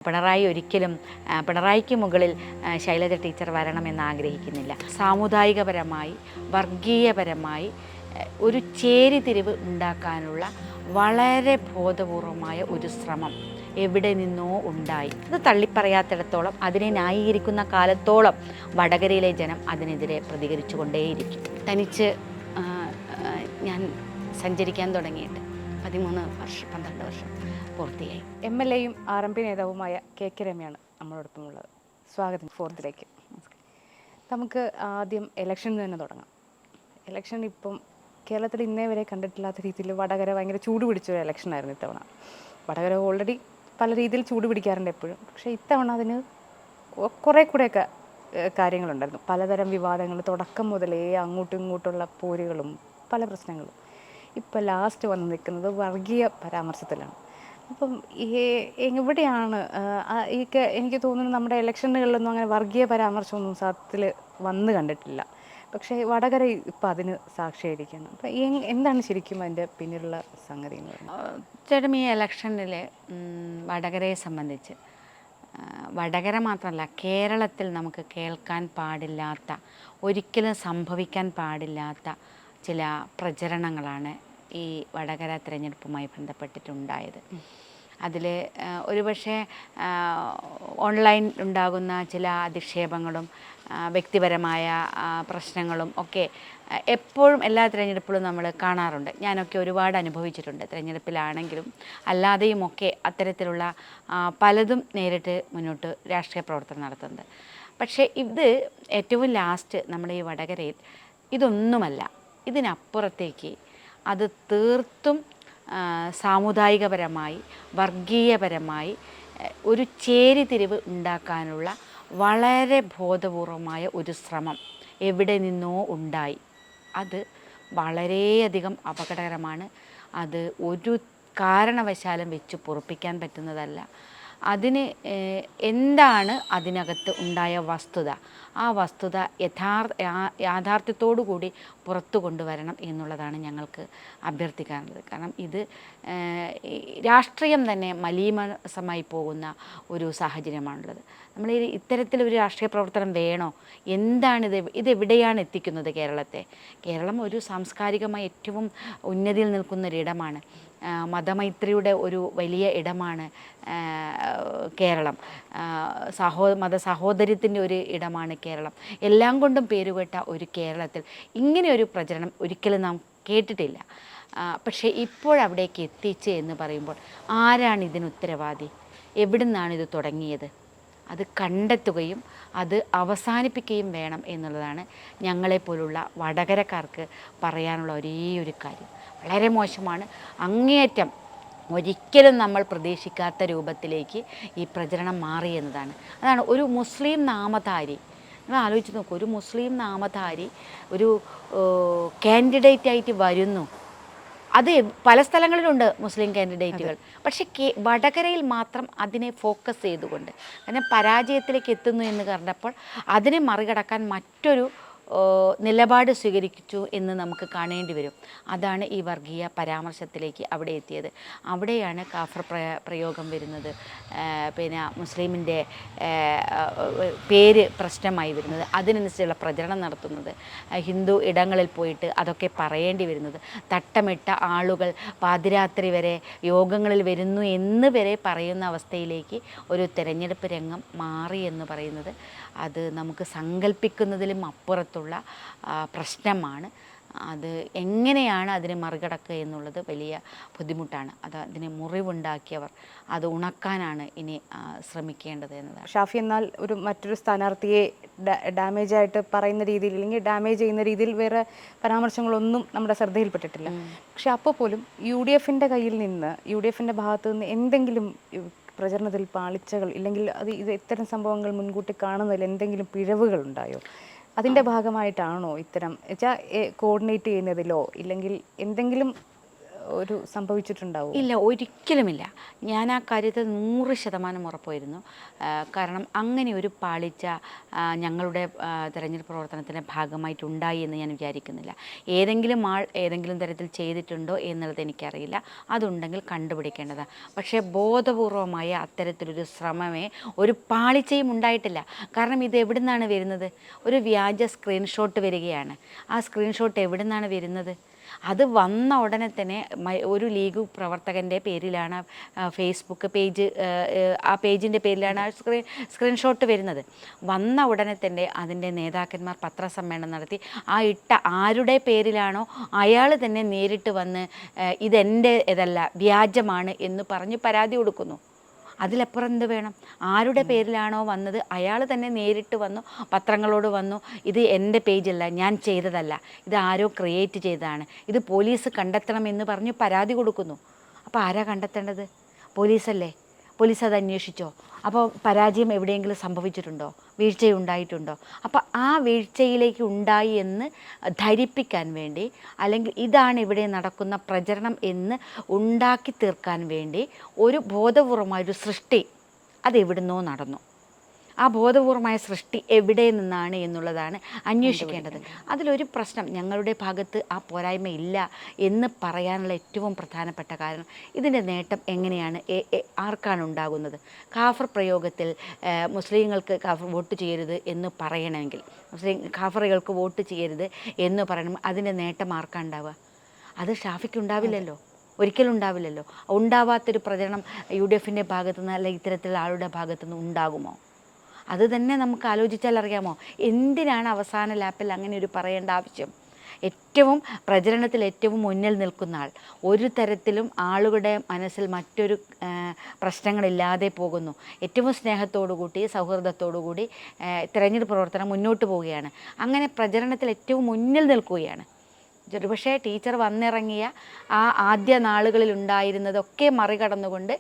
പിണറായി ഒരിക്കലും പിണറായിക്ക് മുകളിൽ ശൈലജ ടീച്ചർ വരണമെന്ന് ആഗ്രഹിക്കുന്നില്ല. സാമുദായികപരമായി വർഗീയപരമായി ഒരു ചേരിതിരിവ് ഉണ്ടാക്കാനുള്ള വളരെ ബോധപൂർവമായ ഒരു ശ്രമം എവിടെ നിന്നോ ഉണ്ടായി. അത് തള്ളിപ്പറയാത്തിടത്തോളം, അതിനെ ന്യായീകരിക്കുന്ന കാലത്തോളം വടകരയിലെ ജനം അതിനെതിരെ പ്രതികരിച്ചു കൊണ്ടേയിരിക്കും. തനിച്ച് ഞാൻ സഞ്ചരിക്കാൻ തുടങ്ങിയിട്ട് 12 വർഷം പൂർത്തിയായി. MLA-യും RMP നേതാവുമായ KK രമയാണ് നമ്മളോടൊപ്പമുള്ളത്. സ്വാഗതം ഫോർത്തിലേക്ക്. നമുക്ക് ആദ്യം ഇലക്ഷനിൽ തന്നെ തുടങ്ങാം. ഇലക്ഷൻ ഇപ്പം കേരളത്തിൽ ഇന്നേ വരെ കണ്ടിട്ടില്ലാത്ത രീതിയിൽ വടകര ഭയങ്കര ചൂട് പിടിച്ചൊരു ഇലക്ഷനായിരുന്നു ഇത്തവണ. വടകര ഓൾറെഡി പല രീതിയിൽ ചൂട് പിടിക്കാറുണ്ട് എപ്പോഴും, പക്ഷേ ഇത്തവണ അതിന് കുറേ കൂടെയൊക്കെ കാര്യങ്ങളുണ്ടായിരുന്നു. പലതരം വിവാദങ്ങൾ, തുടക്കം മുതലേ അങ്ങോട്ടും ഇങ്ങോട്ടുള്ള പോരുകളും പല പ്രശ്നങ്ങളും. ഇപ്പോൾ ലാസ്റ്റ് വന്ന് നിൽക്കുന്നത് വർഗീയ പരാമർശത്തിലാണ്. അപ്പം എവിടെയാണ് എനിക്ക് തോന്നുന്നു നമ്മുടെ ഇലക്ഷനുകളിലൊന്നും അങ്ങനെ വർഗീയ പരാമർശമൊന്നും സത്യത്തിൽ വന്ന് കണ്ടിട്ടില്ല. പക്ഷേ വടകര ഇപ്പം അതിന് സാക്ഷിയായിരിക്കുകയാണ്. അപ്പം എന്താണ് ശരിക്കും അതിൻ്റെ പിന്നിലുള്ള സംഗതി എന്ന് പറയുന്നത്? ചേട്ടൻ ഈ ഇലക്ഷനിൽ വടകരയെ സംബന്ധിച്ച്, വടകര മാത്രമല്ല കേരളത്തിൽ നമുക്ക് കേൾക്കാൻ പാടില്ലാത്ത, ഒരിക്കലും സംഭവിക്കാൻ പാടില്ലാത്ത ചില പ്രചരണങ്ങളാണ് ഈ വടകര തിരഞ്ഞെടുപ്പുമായി ബന്ധപ്പെട്ടിട്ടുണ്ടായത്. അതിൽ ഒരുപക്ഷെ ഓൺലൈൻ ഉണ്ടാകുന്ന ചില അധിക്ഷേപങ്ങളും വ്യക്തിപരമായ പ്രശ്നങ്ങളും ഒക്കെ എപ്പോഴും എല്ലാ തിരഞ്ഞെടുപ്പിലും നമ്മൾ കാണാറുണ്ട്. ഞാനൊക്കെ ഒരുപാട് അനുഭവിച്ചിട്ടുണ്ട്. തിരഞ്ഞെടുപ്പിലാണെങ്കിലും അല്ലാതെയുമൊക്കെ അത്തരത്തിലുള്ള പലതും നേരിട്ട് മുന്നോട്ട് രാഷ്ട്രീയ പ്രവർത്തനം നടത്തുന്നത്. പക്ഷേ ഇത് ഏറ്റവും ലാസ്റ്റ് നമ്മുടെ ഈ വടകരയിൽ ഇതൊന്നുമല്ല, ഇതിനപ്പുറത്തേക്ക് അത് തീർത്തും സാമുദായികപരമായി വർഗീയപരമായി ഒരു ചേരിതിരിവ് ഉണ്ടാക്കാനുള്ള വളരെ ബോധപൂർവമായ ഒരു ശ്രമം എവിടെ നിന്നോ ഉണ്ടായി. അത് വളരെയധികം അപകടകരമാണ്. അത് ഒരു കാരണവശാലും വെച്ച് പൊറുപ്പിക്കാൻ പറ്റുന്നതല്ല. അതിന് എന്താണ് അതിനകത്ത് ഉണ്ടായ വസ്തുത, ആ വസ്തുത യാഥാർത്ഥ്യത്തോടു കൂടി പുറത്തു കൊണ്ടുവരണം എന്നുള്ളതാണ് ഞങ്ങൾക്ക് അഭ്യർത്ഥിക്കാനുള്ളത്. കാരണം ഇത് രാഷ്ട്രീയം തന്നെ മലീമസമായി പോകുന്ന ഒരു സാഹചര്യമാണുള്ളത്. നമ്മൾ ഇത്തരത്തിലൊരു രാഷ്ട്രീയ പ്രവർത്തനം വേണോ? എന്താണിത്? ഇതെവിടെയാണ് എത്തിക്കുന്നത് കേരളത്തെ? കേരളം ഒരു സാംസ്കാരികമായി ഏറ്റവും ഉന്നതിയിൽ നിൽക്കുന്നൊരിടമാണ്. മതമൈത്രിയുടെ ഒരു വലിയ ഇടമാണ് കേരളം. മതസഹോദര്യത്തിൻ്റെ ഒരു ഇടമാണ് കേരളം. എല്ലാം കൊണ്ടും പേരുകേട്ട ഒരു കേരളത്തിൽ ഇങ്ങനെ ഒരു പ്രചരണം ഒരിക്കലും നാം കേട്ടിട്ടില്ല. പക്ഷേ ഇപ്പോഴവിടേക്ക് എത്തിച്ച് എന്ന് പറയുമ്പോൾ ആരാണ് ഇതിന് ഉത്തരവാദി? എവിടെ നിന്നാണ് ഇത് തുടങ്ങിയത്? അത് കണ്ടെത്തുകയും അത് അവസാനിപ്പിക്കുകയും വേണം എന്നുള്ളതാണ് ഞങ്ങളെപ്പോലുള്ള വടകരക്കാർക്ക് പറയാനുള്ള ഒരേ ഒരു കാര്യം. വളരെ മോശമാണ്. അങ്ങേയറ്റം ഒരിക്കലും നമ്മൾ പ്രതീക്ഷിക്കാത്ത രൂപത്തിലേക്ക് ഈ പ്രചരണം മാറി എന്നതാണ്. അതാണ് ഒരു മുസ്ലിം നാമധാരി, നിങ്ങൾ ആലോചിച്ച് നോക്കൂ, ഒരു മുസ്ലിം നാമധാരി ഒരു കാൻഡിഡേറ്റായിട്ട് വരുന്നു. അത് പല സ്ഥലങ്ങളിലുണ്ട് മുസ്ലിം കാൻഡിഡേറ്റുകൾ, പക്ഷേ വടകരയിൽ മാത്രം അതിനെ ഫോക്കസ് ചെയ്തുകൊണ്ട്, കാരണം പരാജയത്തിലേക്ക് എത്തുന്നു എന്ന് കണ്ടപ്പോൾ അതിനെ മറികടക്കാൻ മറ്റൊരു നിലപാട് സ്വീകരിച്ചു എന്ന് നമുക്ക് കാണേണ്ടി വരും. അതാണ് ഈ വർഗീയ പരാമർശത്തിലേക്ക് അവിടെ എത്തിയത്. അവിടെയാണ് കാഫർ പ്രയോഗം വരുന്നത്, പിന്നെ മുസ്ലിമിൻ്റെ പേര് പ്രശ്നമായി വരുന്നത്, അതിനനുസരിച്ചുള്ള പ്രചരണം നടത്തുന്നത്, ഹിന്ദു ഇടങ്ങളിൽ പോയിട്ട് അതൊക്കെ പറയേണ്ടി വരുന്നത്, തട്ടമിട്ട ആളുകൾ പാതിരാത്രി വരെ യോഗങ്ങളിൽ വരുന്നു എന്ന് വരെ പറയുന്ന അവസ്ഥയിലേക്ക് ഒരു തെരഞ്ഞെടുപ്പ് രംഗം മാറി എന്ന് പറയുന്നത് അത് നമുക്ക് സങ്കല്പിക്കുന്നതിലും അപ്പുറത്തുള്ള പ്രശ്നമാണ്. അത് എങ്ങനെയാണ് അതിനെ മറികടക്കുക എന്നുള്ളത് വലിയ ബുദ്ധിമുട്ടാണ്. അതിന് മുറിവുണ്ടാക്കിയവർ അത് ഉണക്കാനാണ് ഇനി ശ്രമിക്കേണ്ടത് എന്നതാണ്. ഷാഫി എന്നാൽ മറ്റൊരു സ്ഥാനാർത്ഥിയെ ഡാമേജായിട്ട് പറയുന്ന രീതിയിൽ, അല്ലെങ്കിൽ ഡാമേജ് ചെയ്യുന്ന രീതിയിൽ വേറെ പരാമർശങ്ങളൊന്നും നമ്മുടെ ശ്രദ്ധയിൽപ്പെട്ടിട്ടില്ല. പക്ഷെ അപ്പോൾ പോലും UDFൻ്റെ കയ്യിൽ നിന്ന്, UDFൻ്റെ ഭാഗത്തു നിന്ന് എന്തെങ്കിലും പ്രചരണത്തിൽ പാളിച്ചകൾ, ഇല്ലെങ്കിൽ ഇത് ഇത്തരം സംഭവങ്ങൾ മുൻകൂട്ടി കാണുന്നതിൽ എന്തെങ്കിലും പിഴവുകൾ ഉണ്ടായോ? അതിൻ്റെ ഭാഗമായിട്ടാണോ ഇത്തരം കോർഡിനേറ്റ് ചെയ്യുന്നതിലോ, ഇല്ലെങ്കിൽ എന്തെങ്കിലും ഒരു സംഭവിച്ചിട്ടുണ്ടാവും? ഇല്ല, ഒരിക്കലുമില്ല. ഞാൻ ആ കാര്യത്തിൽ 100% ഉറപ്പായിരുന്നു. കാരണം അങ്ങനെ ഒരു പാളിച്ച ഞങ്ങളുടെ തെരഞ്ഞെടുപ്പ് പ്രവർത്തനത്തിൻ്റെ ഭാഗമായിട്ടുണ്ടായി എന്ന് ഞാൻ വിചാരിക്കുന്നില്ല. ഏതെങ്കിലും ആൾ ഏതെങ്കിലും തരത്തിൽ ചെയ്തിട്ടുണ്ടോ എന്നുള്ളത് എനിക്കറിയില്ല. അതുണ്ടെങ്കിൽ കണ്ടുപിടിക്കേണ്ടതാണ്. പക്ഷേ ബോധപൂർവമായ അത്തരത്തിലൊരു ശ്രമമേ, ഒരു പാളിച്ചയും ഉണ്ടായിട്ടില്ല. കാരണം ഇത് എവിടെ നിന്നാണ് വരുന്നത്? ഒരു വ്യാജ സ്ക്രീൻഷോട്ട് വരികയാണ്. ആ സ്ക്രീൻഷോട്ട് എവിടെ നിന്നാണ് വരുന്നത്? അത് വന്ന ഉടനെ തന്നെ ഒരു ലീഗ് പ്രവർത്തകൻ്റെ പേരിലാണ് ഫേസ്ബുക്ക് പേജ്, ആ പേജിൻ്റെ പേരിലാണ് ആ സ്ക്രീൻഷോട്ട് വരുന്നത്. വന്ന ഉടനെ തന്നെ അതിൻ്റെ നേതാക്കന്മാർ പത്രസമ്മേളനം നടത്തി ആ ഇട്ട ആരുടെ പേരിലാണോ അയാൾ തന്നെ നേരിട്ട് വന്ന് ഇതെൻ്റെ ഇതല്ല, വ്യാജമാണ് എന്ന് പറഞ്ഞ് പരാതി കൊടുക്കുന്നു. അതിലപ്പുറം എന്ത് വേണം? ആരുടെ പേരിലാണോ വന്നത് അയാൾ തന്നെ നേരിട്ട് വന്നു, പത്രങ്ങളോട് വന്നു, ഇത് എൻ്റെ പേജല്ല, ഞാൻ ചെയ്തതല്ല, ഇത് ആരോ ക്രിയേറ്റ് ചെയ്തതാണ്, ഇത് പോലീസ് കണ്ടെത്തണമെന്ന് പറഞ്ഞ് പരാതി കൊടുക്കുന്നു. അപ്പോൾ ആരാ കണ്ടെത്തേണ്ടത്? പോലീസല്ലേ? പോലീസ് അത് അന്വേഷിച്ചോ? അപ്പോൾ പരാജയം എവിടെയെങ്കിലും സംഭവിച്ചിട്ടുണ്ടോ? വീഴ്ചയുണ്ടായിട്ടുണ്ടോ? അപ്പോൾ ആ വീഴ്ചയിലേക്ക് ഉണ്ടായി എന്ന് ധരിപ്പിക്കാൻ വേണ്ടി, അല്ലെങ്കിൽ ഇതാണ് ഇവിടെ നടക്കുന്ന പ്രചരണം എന്ന് ഉണ്ടാക്കി തീർക്കാൻ വേണ്ടി ഒരു ബോധപൂർവമായൊരു സൃഷ്ടി അതെവിടുന്നോ നടന്നു. ആ ബോധപൂർവമായ സൃഷ്ടി എവിടെ നിന്നാണ് എന്നുള്ളതാണ് അന്വേഷിക്കേണ്ടത്. അതിലൊരു പ്രശ്നം, ഞങ്ങളുടെ ഭാഗത്ത് ആ പോരായ്മ ഇല്ല എന്ന് പറയാനുള്ള ഏറ്റവും പ്രധാനപ്പെട്ട കാരണം, ഇതിൻ്റെ നേട്ടം എങ്ങനെയാണ്, ആർക്കാണ് ഉണ്ടാകുന്നത്? കാഫർ പ്രയോഗത്തിൽ മുസ്ലിങ്ങൾക്ക് കാഫർ വോട്ട് ചെയ്യരുത് എന്ന് പറയണമെങ്കിൽ, കാഫറുകൾക്ക് വോട്ട് ചെയ്യരുത് എന്ന് പറയണം, അതിൻ്റെ നേട്ടം ആർക്കാണ് ഉണ്ടാവുക? അത് ഷാഫിക്ക് ഉണ്ടാവില്ലല്ലോ, ഒരിക്കലും ഉണ്ടാവില്ലല്ലോ. ഉണ്ടാവാത്തൊരു പ്രചരണം UDFൻ്റെ ഭാഗത്തുനിന്ന് അല്ലെങ്കിൽ ഇത്തരത്തിലുള്ള ആളുടെ ഭാഗത്തുനിന്ന് ഉണ്ടാകുമോ? അത് തന്നെ നമുക്ക് ആലോചിച്ചാൽ അറിയാമോ, എന്തിനാണ് അവസാന ലാപ്പിൽ അങ്ങനെ ഒരു പറയേണ്ട ആവശ്യം? ഏറ്റവും പ്രചരണത്തിൽ ഏറ്റവും മുന്നിൽ നിൽക്കുന്ന ആൾ ഒരു തരത്തിലും ആളുകളുടെ മനസ്സിൽ മറ്റൊരു പ്രശ്നങ്ങളില്ലാതെ പോകുന്നു. ഏറ്റവും സ്നേഹത്തോടു കൂടി, സൗഹൃദത്തോടു കൂടി തിരഞ്ഞെടുപ്പ് പ്രവർത്തനം മുന്നോട്ട് പോവുകയാണ്. അങ്ങനെ പ്രചരണത്തിൽ ഏറ്റവും മുന്നിൽ നിൽക്കുകയാണ്. ഒരുപക്ഷേ ടീച്ചർ വന്നിറങ്ങിയ ആ ആദ്യ നാളുകളിൽ ഉണ്ടായിരുന്നതൊക്കെ മറികടന്നുകൊണ്ട്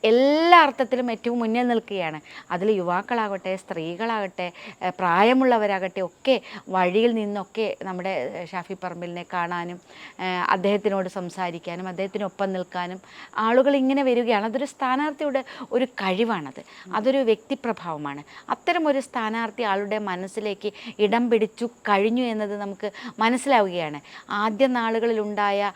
എല്ലാ അർത്ഥത്തിലും ഏറ്റവും മുന്നിൽ നിൽക്കുകയാണ്. അതിൽ യുവാക്കളാകട്ടെ, സ്ത്രീകളാകട്ടെ, പ്രായമുള്ളവരാകട്ടെ ഒക്കെ വഴിയിൽ നിന്നൊക്കെ നമ്മുടെ ഷാഫി പറമ്പിലിനെ കാണാനും അദ്ദേഹത്തിനോട് സംസാരിക്കാനും അദ്ദേഹത്തിനൊപ്പം നിൽക്കാനും ആളുകൾ ഇങ്ങനെ വരികയാണ്. അതൊരു സ്ഥാനാർത്ഥിയുടെ ഒരു കഴിവാണത്, അതൊരു വ്യക്തിപ്രഭാവമാണ്. അത്തരം ഒരു സ്ഥാനാർത്ഥി ആളുടെ മനസ്സിലേക്ക് ഇടം പിടിച്ചു കഴിഞ്ഞു എന്നത് നമുക്ക് മനസ്സിലാവുകയാണ്. ആദ്യ നാളുകളിലുണ്ടായ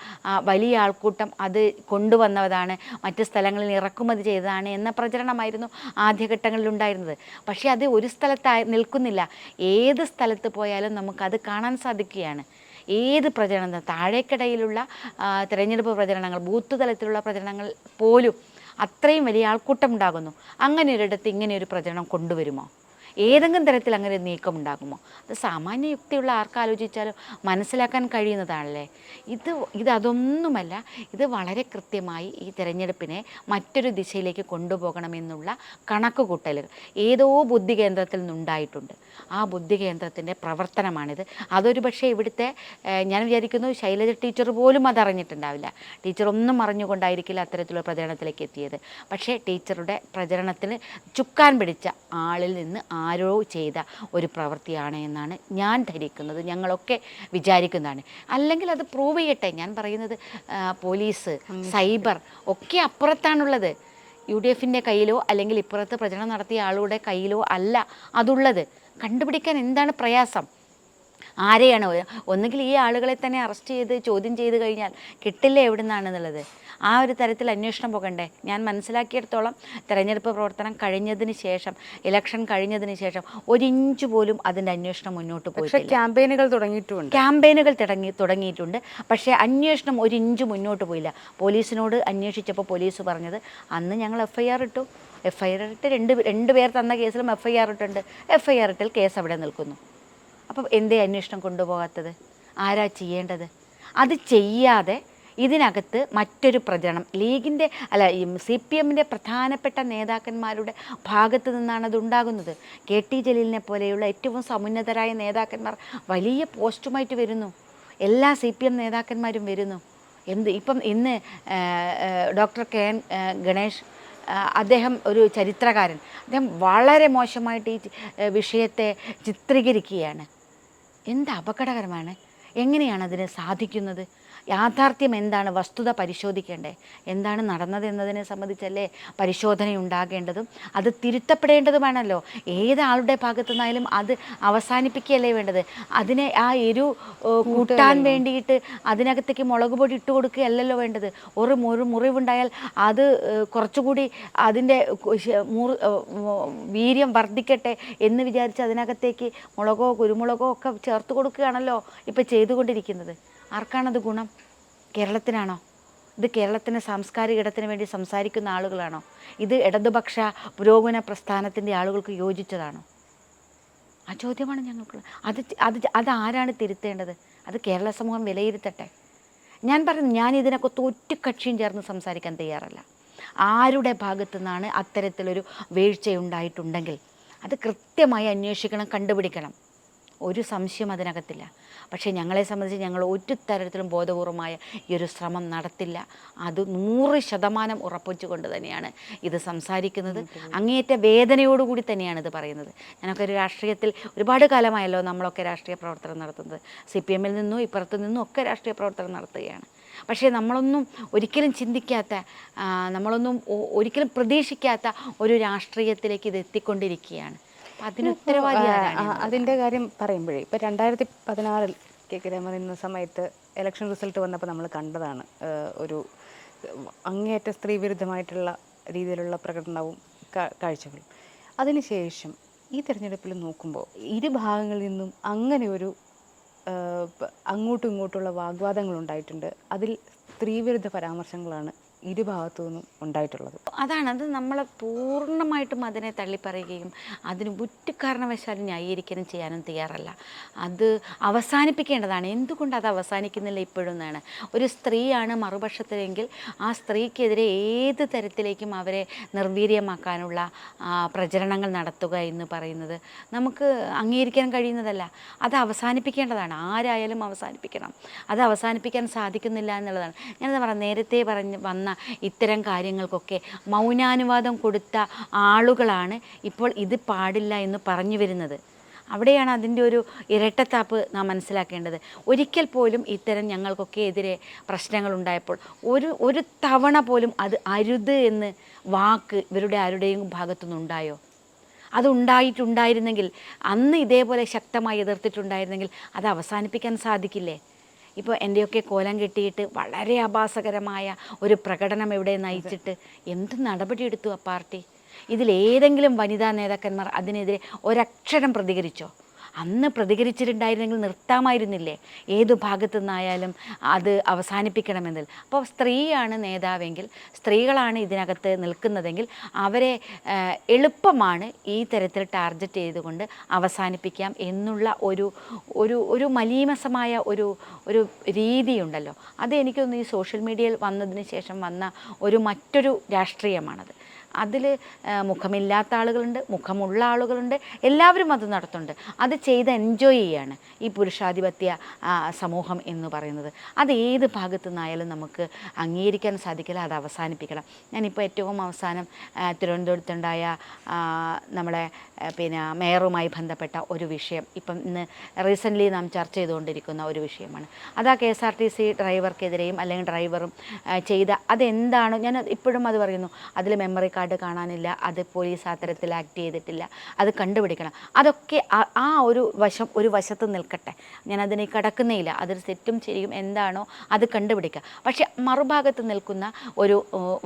വലിയ ആൾക്കൂട്ടം അത് കൊണ്ടുവന്നതാണ്, മറ്റ് സ്ഥലങ്ങളിൽ ഇറക്കുമതി ചെയ്തതാണ് എന്ന പ്രചരണമായിരുന്നു ആദ്യഘട്ടങ്ങളിലുണ്ടായിരുന്നത്. പക്ഷേ അത് ഒരു സ്ഥലത്ത് നിൽക്കുന്നില്ല. ഏത് സ്ഥലത്ത് പോയാലും നമുക്കത് കാണാൻ സാധിക്കുകയാണ്. ഏത് പ്രചരണം, താഴേക്കിടയിലുള്ള തിരഞ്ഞെടുപ്പ് പ്രചരണങ്ങൾ, ബൂത്ത് തലത്തിലുള്ള പ്രചരണങ്ങൾ പോലും അത്രയും വലിയ ആൾക്കൂട്ടം ഉണ്ടാകുന്നു. അങ്ങനെ ഒരിടത്ത് ഇങ്ങനെ ഒരു പ്രചരണം കൊണ്ടുവരുമോ? ഏതെങ്കിലും തരത്തിൽ അങ്ങനെ നീക്കമുണ്ടാകുമോ? അത് സാമാന്യ യുക്തിയുള്ള ആർക്കാലോചിച്ചാലും മനസ്സിലാക്കാൻ കഴിയുന്നതാണല്ലേ. ഇതൊന്നുമല്ല. ഇത് വളരെ കൃത്യമായി ഈ തിരഞ്ഞെടുപ്പിനെ മറ്റൊരു ദിശയിലേക്ക് കൊണ്ടുപോകണമെന്നുള്ള കണക്കുകൂട്ടലുകൾ ഏതോ ബുദ്ധി കേന്ദ്രത്തിൽ നിന്നുണ്ടായിട്ടുണ്ട്. ആ ബുദ്ധി കേന്ദ്രത്തിൻ്റെ പ്രവർത്തനമാണിത്. അതൊരു പക്ഷേ ഇവിടുത്തെ ഞാൻ വിചാരിക്കുന്നു ശൈലജ ടീച്ചർ പോലും അതറിഞ്ഞിട്ടുണ്ടാവില്ല. ടീച്ചർ ഒന്നും അറിഞ്ഞുകൊണ്ടായിരിക്കില്ല അത്തരത്തിലുള്ള പ്രചരണത്തിലേക്ക് എത്തിയത്. പക്ഷേ ടീച്ചറുടെ പ്രചരണത്തിന് ചുക്കാൻ പിടിച്ച ആളിൽ നിന്ന് ആരോ ചെയ്ത ഒരു പ്രവൃത്തിയാണ് എന്നാണ് ഞാൻ ധരിക്കുന്നത്, ഞങ്ങളൊക്കെ വിചാരിക്കുന്നതാണ്. അല്ലെങ്കിൽ അത് പ്രൂവ് ചെയ്യട്ടെ. ഞാൻ പറയുന്നത് പോലീസ്, സൈബർ ഒക്കെ അപ്പുറത്താണുള്ളത്. UDFൻ്റെ കയ്യിലോ അല്ലെങ്കിൽ ഇപ്പുറത്ത് പ്രചരണം നടത്തിയ ആളുടെ കയ്യിലോ അല്ല അതുള്ളത്. കണ്ടുപിടിക്കാൻ എന്താണ് പ്രയാസം? ആരെയാണ്? ഒന്നുകിൽ ഈ ആളുകളെ തന്നെ അറസ്റ്റ് ചെയ്ത് ചോദ്യം ചെയ്ത് കഴിഞ്ഞാൽ കിട്ടില്ല എവിടെ നിന്നാണെന്നുള്ളത്. ആ ഒരു തരത്തിൽ അന്വേഷണം പോകണ്ടേ? ഞാൻ മനസ്സിലാക്കിയിടത്തോളം തെരഞ്ഞെടുപ്പ് പ്രവർത്തനം കഴിഞ്ഞതിന് ശേഷം, ഇലക്ഷൻ കഴിഞ്ഞതിന് ശേഷം ഒരിഞ്ച് പോലും അതിൻ്റെ അന്വേഷണം മുന്നോട്ട് പോയിട്ടില്ല. ക്യാമ്പയിനുകൾ തുടങ്ങിയിട്ടുണ്ട്. പക്ഷേ അന്വേഷണം ഒരിഞ്ച് മുന്നോട്ട് പോയില്ല. പോലീസിനോട് അന്വേഷിച്ചപ്പോൾ പോലീസ് പറഞ്ഞത് അന്ന് ഞങ്ങൾ FIR ഇട്ടു. FIR ഇട്ട് രണ്ട് പേർ തന്ന കേസിലും FIR ഇട്ടുണ്ട്. FIR ഇട്ടിൽ കേസ് അവിടെ നിൽക്കുന്നു. അപ്പം എന്തേ അന്വേഷണം കൊണ്ടുപോകാത്തത്? ആരാ ചെയ്യേണ്ടത്? അത് ചെയ്യാതെ ഇതിനകത്ത് മറ്റൊരു പ്രചരണം ലീഗിൻ്റെ CPMൻ്റെ പ്രധാനപ്പെട്ട നേതാക്കന്മാരുടെ ഭാഗത്തു നിന്നാണ് അതുണ്ടാകുന്നത്. KT ജലീലിനെ പോലെയുള്ള ഏറ്റവും സമുന്നതരായ നേതാക്കന്മാർ വലിയ പോസ്റ്റുമായിട്ട് വരുന്നു. എല്ലാ CPM നേതാക്കന്മാരും വരുന്നു. ഇന്ന് ഡോക്ടർ KN ഗണേഷ്, അദ്ദേഹം ഒരു ചരിത്രകാരൻ, അദ്ദേഹം വളരെ മോശമായിട്ട് ഈ വിഷയത്തെ ചിത്രീകരിക്കുകയാണ്. എന്ത് അപകടകരമാണ്! എങ്ങനെയാണ് അതിന് സാധിക്കുന്നത്? യാഥാർത്ഥ്യം എന്താണ്, വസ്തുത പരിശോധിക്കേണ്ടേ, എന്താണ് നടന്നത് എന്നതിനെ സംബന്ധിച്ചല്ലേ പരിശോധന ഉണ്ടാകേണ്ടതും അത് തിരുത്തപ്പെടേണ്ടതുമാണല്ലോ. ഏതാളുടെ ഭാഗത്തു നിന്നായാലും അത് അവസാനിപ്പിക്കുകയല്ലേ വേണ്ടത്. അതിനെ ആ എരു കൂട്ടാൻ വേണ്ടിയിട്ട് അതിനകത്തേക്ക് മുളക് പൊടി ഇട്ട് കൊടുക്കുകയല്ലല്ലോ വേണ്ടത്. ഒരു മുറിവുണ്ടായാൽ അത് കുറച്ചുകൂടി അതിൻ്റെ വീര്യം വർദ്ധിക്കട്ടെ എന്ന് വിചാരിച്ച് അതിനകത്തേക്ക് മുളകോ കുരുമുളകോ ഒക്കെ ചേർത്ത് കൊടുക്കുകയാണല്ലോ ഇപ്പോൾ ചെയ്തുകൊണ്ടിരിക്കുന്നത്. ആർക്കാണത് ഗുണം? കേരളത്തിനാണോ? ഇത് കേരളത്തിൻ്റെ സാംസ്കാരിക ഇടത്തിന് വേണ്ടി സംസാരിക്കുന്ന ആളുകളാണോ? ഇത് ഇടതുപക്ഷ പുരോഗമന പ്രസ്ഥാനത്തിൻ്റെ ആളുകൾക്ക് യോജിച്ചതാണോ? ആ ചോദ്യമാണ് ഞങ്ങൾക്കുള്ളത്. അതാരാണ് തിരുത്തേണ്ടത്? അത് കേരള സമൂഹം വിലയിരുത്തട്ടെ. ഞാൻ പറയുന്നു, ഞാൻ ഇതിനെക്കുറിച്ച് ഒറ്റ കക്ഷിയും ചേർന്ന് സംസാരിക്കാൻ തയ്യാറല്ല. ആരുടെ ഭാഗത്തു നിന്നാണ് അത്തരത്തിലൊരു വീഴ്ചയുണ്ടായിട്ടുണ്ടെങ്കിൽ അത് കൃത്യമായി അന്വേഷിക്കണം, കണ്ടുപിടിക്കണം. ഒരു സംശയം അതിനകത്തില്ല. പക്ഷേ ഞങ്ങളെ സംബന്ധിച്ച് ഞങ്ങൾ ഒരു തരത്തിലും ബോധപൂർവമായ ഈ ഒരു ശ്രമം നടത്തില്ല. അത് 100% ഉറപ്പിച്ചുകൊണ്ട് തന്നെയാണ് ഇത് സംസാരിക്കുന്നത്. അങ്ങേയറ്റ വേദനയോടുകൂടി തന്നെയാണ് ഇത് പറയുന്നത്. ഞാനൊക്കെ ഒരു രാഷ്ട്രീയത്തിൽ ഒരുപാട് കാലമായല്ലോ നമ്മളൊക്കെ രാഷ്ട്രീയ പ്രവർത്തനം നടത്തുന്നത്. CPM നിന്നും ഇപ്പുറത്തു നിന്നും ഒക്കെ രാഷ്ട്രീയ പ്രവർത്തനം നടത്തുകയാണ്. പക്ഷേ നമ്മളൊന്നും ഒരിക്കലും ചിന്തിക്കാത്ത, നമ്മളൊന്നും ഒരിക്കലും പ്രതീക്ഷിക്കാത്ത ഒരു രാഷ്ട്രീയത്തിലേക്ക് ഇത് എത്തിക്കൊണ്ടിരിക്കുകയാണ്. അതിന് ഉത്തരവാദി അതിൻ്റെ കാര്യം പറയുമ്പോഴേ ഇപ്പോൾ 2016 KK രമ നിന്ന സമയത്ത് ഇലക്ഷൻ റിസൾട്ട് വന്നപ്പോൾ നമ്മൾ കണ്ടതാണ് ഒരു അങ്ങേയറ്റ സ്ത്രീ വിരുദ്ധമായിട്ടുള്ള രീതിയിലുള്ള പ്രകടനവും കാഴ്ചകളും. അതിനുശേഷം ഈ തിരഞ്ഞെടുപ്പിൽ നോക്കുമ്പോൾ ഇരു ഭാഗങ്ങളിൽ നിന്നും അങ്ങനെ ഒരു അങ്ങോട്ടും ഇങ്ങോട്ടുള്ള വാഗ്വാദങ്ങൾ ഉണ്ടായിട്ടുണ്ട്. അതിൽ സ്ത്രീവിരുദ്ധ പരാമർശങ്ങളാണ് ഇരുഭാഗത്തു നിന്നും ഉണ്ടായിട്ടുള്ളത്. അത് നമ്മൾ പൂർണ്ണമായിട്ടും അതിനെ തള്ളിപ്പറയുകയും അതിന് ഒരു കാരണവശാലും ന്യായീകരിക്കാനും ചെയ്യാനും തയ്യാറല്ല. അത് അവസാനിപ്പിക്കേണ്ടതാണ്. എന്തുകൊണ്ട് അത് അവസാനിക്കുന്നില്ല ഇപ്പോഴും എന്നാണ്. ഒരു സ്ത്രീയാണ് മറുപക്ഷത്തിലെങ്കിൽ ആ സ്ത്രീക്കെതിരെ ഏത് തരത്തിലേക്കും അവരെ നിർവീര്യമാക്കാനുള്ള പ്രചരണങ്ങൾ നടത്തുക എന്ന് പറയുന്നത് നമുക്ക് അംഗീകരിക്കാൻ കഴിയുന്നതല്ല. അത് അവസാനിപ്പിക്കേണ്ടതാണ്. ആരായാലും അവസാനിപ്പിക്കണം. അത് അവസാനിപ്പിക്കാൻ സാധിക്കുന്നില്ല എന്നുള്ളതാണ്. ഞാനെന്താ പറയുക, നേരത്തെ വന്ന ഇത്തരം കാര്യങ്ങൾക്കൊക്കെ മൗനാനുവാദം കൊടുത്ത ആളുകളാണ് ഇപ്പോൾ ഇത് പാടില്ല എന്ന് പറഞ്ഞു വരുന്നത്. അവിടെയാണ് അതിൻ്റെ ഒരു ഇരട്ടത്താപ്പ് നാം മനസ്സിലാക്കേണ്ടത്. ഒരിക്കൽ പോലും ഇത്തരം ഞങ്ങൾക്കൊക്കെ എതിരെ പ്രശ്നങ്ങളുണ്ടായപ്പോൾ ഒരു തവണ പോലും അത് അരുത് എന്ന് വാക്ക് ഇവരുടെ ആരുടെയും ഭാഗത്തുനിന്നുണ്ടായോ? അതുണ്ടായിട്ടുണ്ടായിരുന്നെങ്കിൽ, അന്ന് ഇതേപോലെ ശക്തമായി എതിർത്തിട്ടുണ്ടായിരുന്നെങ്കിൽ അത് അവസാനിപ്പിക്കാൻ സാധിക്കില്ലേ? ഇപ്പോൾ എൻ്റെയൊക്കെ കോലം കെട്ടിയിട്ട് വളരെ അഭാസകരമായ ഒരു പ്രകടനം ഇവിടെ നയിച്ചിട്ട് എന്ത് നടപടിയെടുത്തു ആ പാർട്ടി? ഇതിലേതെങ്കിലും വനിതാ നേതാക്കന്മാർ അതിനെതിരെ ഒരക്ഷരം പ്രതികരിച്ചോ? അന്ന് പ്രതികരിച്ചിട്ടുണ്ടായിരുന്നെങ്കിൽ നിർത്താമായിരുന്നില്ലേ? ഏതു ഭാഗത്തു നിന്നായാലും അത് അവസാനിപ്പിക്കണമെന്നിൽ. അപ്പോൾ സ്ത്രീയാണ് നേതാവെങ്കിൽ, സ്ത്രീകളാണ് ഇതിനകത്ത് നിൽക്കുന്നതെങ്കിൽ അവരെ എളുപ്പമാണ് ഈ തരത്തിൽ ടാർഗറ്റ് ചെയ്തുകൊണ്ട് അവസാനിപ്പിക്കാം എന്നുള്ള ഒരു മലീമസമായ ഒരു രീതിയുണ്ടല്ലോ. അത് എനിക്കൊന്ന് ഈ സോഷ്യൽ മീഡിയയിൽ വന്നതിന് ശേഷം വന്ന മറ്റൊരു രാഷ്ട്രീയമാണത്. അതിൽ മുഖമില്ലാത്ത ആളുകളുണ്ട്, മുഖമുള്ള ആളുകളുണ്ട്, എല്ലാവരും അത് നടത്തുന്നുണ്ട്. അത് ചെയ്ത് എൻജോയ് ചെയ്യാണ് ഈ പുരുഷാധിപത്യ സമൂഹം എന്ന് പറയുന്നത്. അത് ഏത് ഭാഗത്തു നിന്നായാലും നമുക്ക് അംഗീകരിക്കാൻ സാധിക്കില്ല. അത് അവസാനിപ്പിക്കണം. ഞാനിപ്പോൾ ഏറ്റവും അവസാനം തിരുവനന്തപുരത്തുണ്ടായ നമ്മളെ മേയറുമായി ബന്ധപ്പെട്ട ഒരു വിഷയം, ഇപ്പം ഇന്ന് റീസെൻ്റ്ലി നാം ചർച്ച ചെയ്തുകൊണ്ടിരിക്കുന്ന ഒരു വിഷയമാണ്. അത് ആ KSRTC ഡ്രൈവർക്കെതിരെയും അല്ലെങ്കിൽ ഡ്രൈവറും ചെയ്ത അതെന്താണോ, ഞാൻ ഇപ്പോഴും അത് പറയുന്നു, അതിൽ മെമ്മറി കാർഡ് കാണാനില്ല, അത് പോലീസ് ആ തരത്തിൽ ആക്ട് ചെയ്തിട്ടില്ല, അത് കണ്ടുപിടിക്കണം. അതൊക്കെ ആ ഒരു വശത്ത് നിൽക്കട്ടെ, ഞാനതിനെ കടക്കുന്നേയില്ല. അതൊരു തെറ്റും ശരിയും എന്താണോ അത് കണ്ടുപിടിക്കുക. പക്ഷെ മറുഭാഗത്ത് നിൽക്കുന്ന ഒരു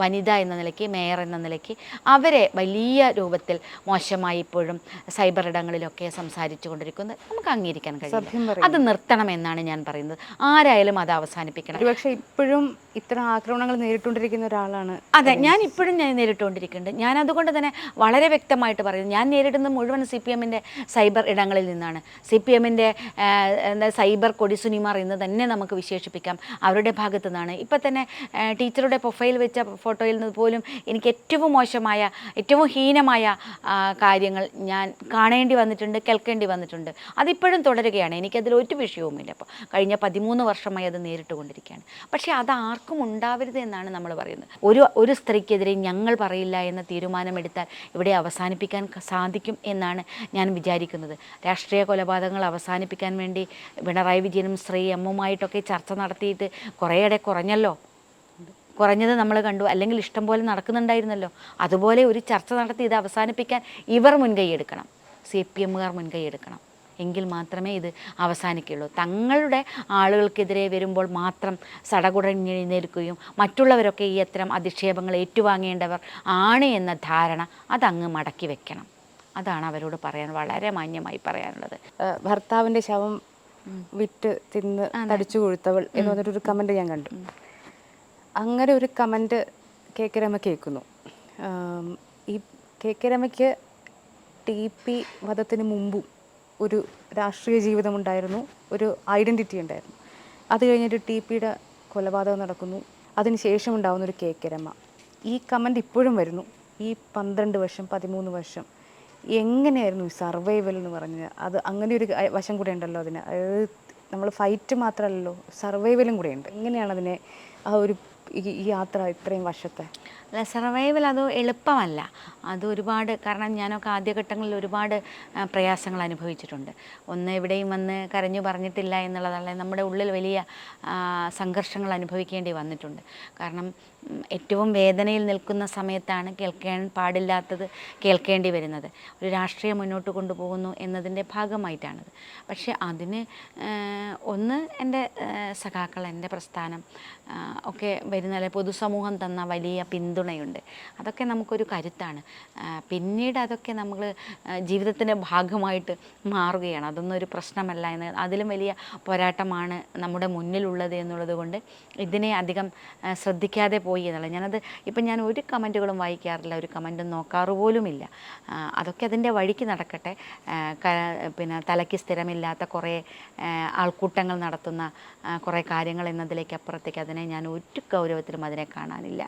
വനിത എന്ന നിലയ്ക്ക്, മേയർ എന്ന നിലയ്ക്ക് അവരെ വലിയ രൂപത്തിൽ മോശമായി ഇപ്പോഴും സൈബർ ഇടങ്ങളിലൊക്കെ സംസാരിച്ചു കൊണ്ടിരിക്കുന്നത് നമുക്ക് അംഗീകരിക്കാൻ കഴിയും. അത് നിർത്തണമെന്നാണ് ഞാൻ പറയുന്നത്. ആരായാലും അത് അവസാനിപ്പിക്കണം. പക്ഷേ ഇപ്പോഴും ഇത്തരം ആക്രമണങ്ങൾ നേരിട്ടുകൊണ്ടിരിക്കുന്ന ഒരാളാണ്. അതെ, ഞാൻ ഇപ്പോഴും നേരിട്ടുകൊണ്ടിരിക്കുന്നുണ്ട്. ഞാൻ അതുകൊണ്ട് തന്നെ വളരെ വ്യക്തമായിട്ട് പറയുന്നു, ഞാൻ നേരിടുന്ന മുഴുവൻ CPMൻ്റെ സൈബർ ഇടങ്ങളിൽ നിന്നാണ്. CPMൻ്റെ സൈബർ കൊടിസുനിമാർ എന്ന് തന്നെ നമുക്ക് വിശേഷിപ്പിക്കാം. അവരുടെ ഭാഗത്തു നിന്നാണ്. ഇപ്പം തന്നെ ടീച്ചറുടെ പ്രൊഫൈൽ വെച്ച ഫോട്ടോയിൽ നിന്ന് പോലും എനിക്ക് ഏറ്റവും മോശമായ, ഏറ്റവും ഹീനമായ കാര്യങ്ങൾ ഞാൻ കാണേണ്ടി വന്നിട്ടുണ്ട്, കേൾക്കേണ്ടി വന്നിട്ടുണ്ട്. അതിപ്പോഴും തുടരുകയാണ്. എനിക്കതിൽ ഒരു വിഷയവുമില്ല. അപ്പോൾ കഴിഞ്ഞ 13 വർഷമായി അത് നേരിട്ടുകൊണ്ടിരിക്കുകയാണ്. പക്ഷേ അത് ആർക്കും ഉണ്ടാവരുത് എന്നാണ് നമ്മൾ പറയുന്നത്. ഒരു സ്ത്രീക്കെതിരെ ഞങ്ങൾ പറയില്ല എന്ന തീരുമാനമെടുത്താൽ ഇവിടെ അവസാനിപ്പിക്കാൻ സാധിക്കും എന്നാണ് ഞാൻ വിചാരിക്കുന്നത്. രാഷ്ട്രീയ കൊലപാതകങ്ങൾ അവസാനിപ്പിക്കാൻ വേണ്ടി പിണറായി വിജയനും ശ്രീ എമ്മുമായിട്ടൊക്കെ ചർച്ച നടത്തിയിട്ട് കുറേയേറെ കുറഞ്ഞത് നമ്മൾ കണ്ടു. അല്ലെങ്കിൽ ഇഷ്ടം പോലെ നടക്കുന്നുണ്ടായിരുന്നല്ലോ. അതുപോലെ ഒരു ചർച്ച നടത്തി ഇത് അവസാനിപ്പിക്കാൻ ഇവർ മുൻകൈയെടുക്കണം, CPMകാർ മുൻകൈയെടുക്കണം. എങ്കിൽ മാത്രമേ ഇത് അവസാനിക്കുകയുള്ളൂ. തങ്ങളുടെ ആളുകൾക്കെതിരെ വരുമ്പോൾ മാത്രം സടകുടഞ്ഞെഴുന്നേൽക്കുകയും മറ്റുള്ളവരൊക്കെ ഈ അത്തരം അധിക്ഷേപങ്ങൾ ഏറ്റുവാങ്ങേണ്ടവർ ആണ് എന്ന ധാരണ അതങ്ങ് മടക്കി വെക്കണം. അതാണ് അവരോട് പറയാൻ വളരെ മാന്യമായി പറയാനുള്ളത്. ഭർത്താവിൻ്റെ ശവം വിറ്റ് തിന്ന് തടിച്ചു കൊഴുത്തവൾ എന്ന് പറഞ്ഞൊരു കമൻറ്റ് ഞാൻ കണ്ടു. അങ്ങനെ ഒരു കമൻറ്റ് KK രമ കേൾക്കുന്നു. ഈ KK രമയ്ക്ക് TP വധത്തിന് മുമ്പും ഒരു രാഷ്ട്രീയ ജീവിതമുണ്ടായിരുന്നു, ഒരു ഐഡൻറ്റിറ്റി ഉണ്ടായിരുന്നു. അത് കഴിഞ്ഞിട്ട് TPയുടെ കൊലപാതകം നടക്കുന്നു. അതിന് ശേഷം ഉണ്ടാകുന്ന ഒരു KK രമ. ഈ കമൻറ്റ് ഇപ്പോഴും വരുന്നു. ഈ 12 വർഷം 13 വർഷം എങ്ങനെയായിരുന്നു ഈ സർവൈവൽ എന്ന് പറഞ്ഞത്? അത് അങ്ങനെ ഒരു വശം കൂടെ ഉണ്ടല്ലോ അതിന്. അതായത് നമ്മൾ ഫൈറ്റ് മാത്രമല്ലല്ലോ, സർവൈവലും കൂടെ ഉണ്ട്. എങ്ങനെയാണ് അതിനെ ആ ഒരു ഈ യാത്ര ഇത്രയും വർഷത്തെ? അല്ല, സർവൈവൽ അത് എളുപ്പമല്ല. അത് ഒരുപാട്, കാരണം ഞാനൊക്കെ ആദ്യഘട്ടങ്ങളിൽ ഒരുപാട് പ്രയാസങ്ങൾ അനുഭവിച്ചിട്ടുണ്ട്. ഒന്ന് എവിടെയും വന്ന് കരഞ്ഞു പറഞ്ഞിട്ടില്ല എന്നുള്ളതല്ല, നമ്മുടെ ഉള്ളിൽ വലിയ സംഘർഷങ്ങൾ അനുഭവിക്കേണ്ടി വന്നിട്ടുണ്ട്. കാരണം ഏറ്റവും വേദനയിൽ നിൽക്കുന്ന സമയത്താണ് കേൾക്കാൻ പാടില്ലാത്തത് കേൾക്കേണ്ടി വരുന്നത്. ഒരു രാഷ്ട്രീയം മുന്നോട്ട് കൊണ്ടുപോകുന്നു എന്നതിൻ്റെ ഭാഗമായിട്ടാണത്. പക്ഷേ അതിന് ഒന്ന് എൻ്റെ സഖാക്കൾ, എൻ്റെ പ്രസ്ഥാനം ഒക്കെ വരുന്ന പൊതുസമൂഹം തന്ന വലിയ പിന്തുണയുണ്ട്. അതൊക്കെ നമുക്കൊരു കരുത്താണ്. പിന്നീട് അതൊക്കെ നമ്മൾ ജീവിതത്തിൻ്റെ ഭാഗമായിട്ട് മാറുകയാണ്. അതൊന്നും ഒരു പ്രശ്നമല്ല എന്ന്, അതിലും വലിയ പോരാട്ടമാണ് നമ്മുടെ മുന്നിലുള്ളത് എന്നുള്ളത് കൊണ്ട് ഇതിനെ അധികം ശ്രദ്ധിക്കാതെ പോയി എന്നുള്ളത്. ഇപ്പം ഞാൻ ഒരു കമൻറ്റുകളും വായിക്കാറില്ല, ഒരു കമൻറ്റും നോക്കാറ് പോലുമില്ല. അതൊക്കെ അതിൻ്റെ വഴിക്ക് നടക്കട്ടെ. പിന്നെ തലയ്ക്ക് സ്ഥിരമില്ലാത്ത കുറേ ആൾക്കൂട്ടങ്ങൾ നടത്തുന്ന കുറേ കാര്യങ്ങൾ എന്നതിലേക്ക് അപ്പുറത്തേക്ക് അതിനെ ഞാൻ ഒരു ഗൗരവത്തിലും അതിനെ കാണാനില്ല.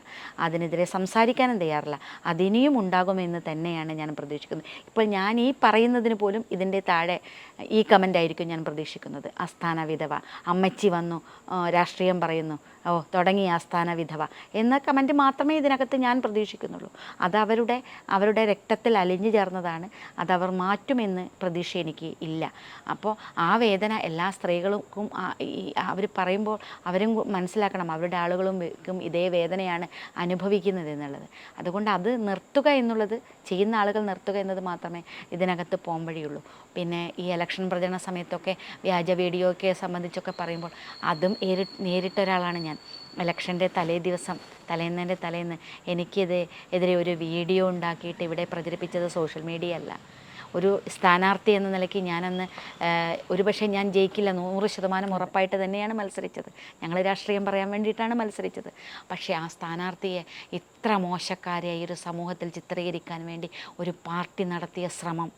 അതിനെതിരെ സംസാരിക്കാനും തയ്യാറില്ല. അതിനിയും ഉണ്ടാകുമെന്ന് തന്നെയാണ് ഞാൻ പ്രതീക്ഷിക്കുന്നത്. ഇപ്പോൾ ഞാൻ ഈ പറയുന്നതിന് പോലും ഇതിൻ്റെ താഴെ ഈ കമൻ്റായിരിക്കും ഞാൻ പ്രതീക്ഷിക്കുന്നത്. ആസ്ഥാന വിധവ, അമ്മച്ചി വന്നു രാഷ്ട്രീയം പറയുന്നു, തുടങ്ങി ആസ്ഥാന വിധവ എന്ന കമൻറ്റ് മാത്രമേ ഇതിനകത്ത് ഞാൻ പ്രതീക്ഷിക്കുന്നുള്ളൂ. അത് അവരുടെ രക്തത്തിൽ അലിഞ്ഞു ചേർന്നതാണ്. അതവർ മാറ്റുമെന്ന് പ്രതീക്ഷ എനിക്ക് ഇല്ല. അപ്പോൾ ആ വേദന എല്ലാ സ്ത്രീകൾക്കും അവർ പറയുമ്പോൾ അവരും മനസ്സിലാക്കണം, അവരുടെ ആളുകളും ഇതേ വേദനയാണ് അനുഭവിക്കുന്നത് എന്നുള്ളത്. അതുകൊണ്ട് അത് നിർത്തുക എന്നുള്ളത്, ചെയ്യുന്ന ആളുകൾ നിർത്തുക എന്നത് മാത്രമേ ഇതിനകത്ത് പോകാൻ വഴിയുള്ളൂ. പിന്നെ ഈ ഇലക്ഷൻ പ്രചരണ സമയത്തൊക്കെ വ്യാജ വീഡിയോ ഒക്കെ സംബന്ധിച്ചൊക്കെ പറയുമ്പോൾ അതും നേരിട്ടൊരാളാണ് ഞാൻ. ഇലക്ഷൻ്റെ തലേന്നതിൻ്റെ തലേന്ന് എനിക്കെതിരെ ഒരു വീഡിയോ ഉണ്ടാക്കിയിട്ട് ഇവിടെ പ്രചരിപ്പിച്ചത് സോഷ്യൽ മീഡിയ അല്ല. ഒരു സ്ഥാനാർത്ഥി എന്ന നിലയ്ക്ക് ഞാനന്ന് ഒരുപക്ഷെ ഞാൻ ജയിക്കില്ല, 100% ഉറപ്പായിട്ട് തന്നെയാണ് മത്സരിച്ചത്. ഞങ്ങൾ രാഷ്ട്രീയം പറയാൻ വേണ്ടിയിട്ടാണ് മത്സരിച്ചത്. പക്ഷേ ആ സ്ഥാനാർത്ഥിയെ ഇത്ര മോശക്കാരായ ഒരു സമൂഹത്തിൽ ചിത്രീകരിക്കാൻ വേണ്ടി ഒരു പാർട്ടി നടത്തിയ ശ്രമം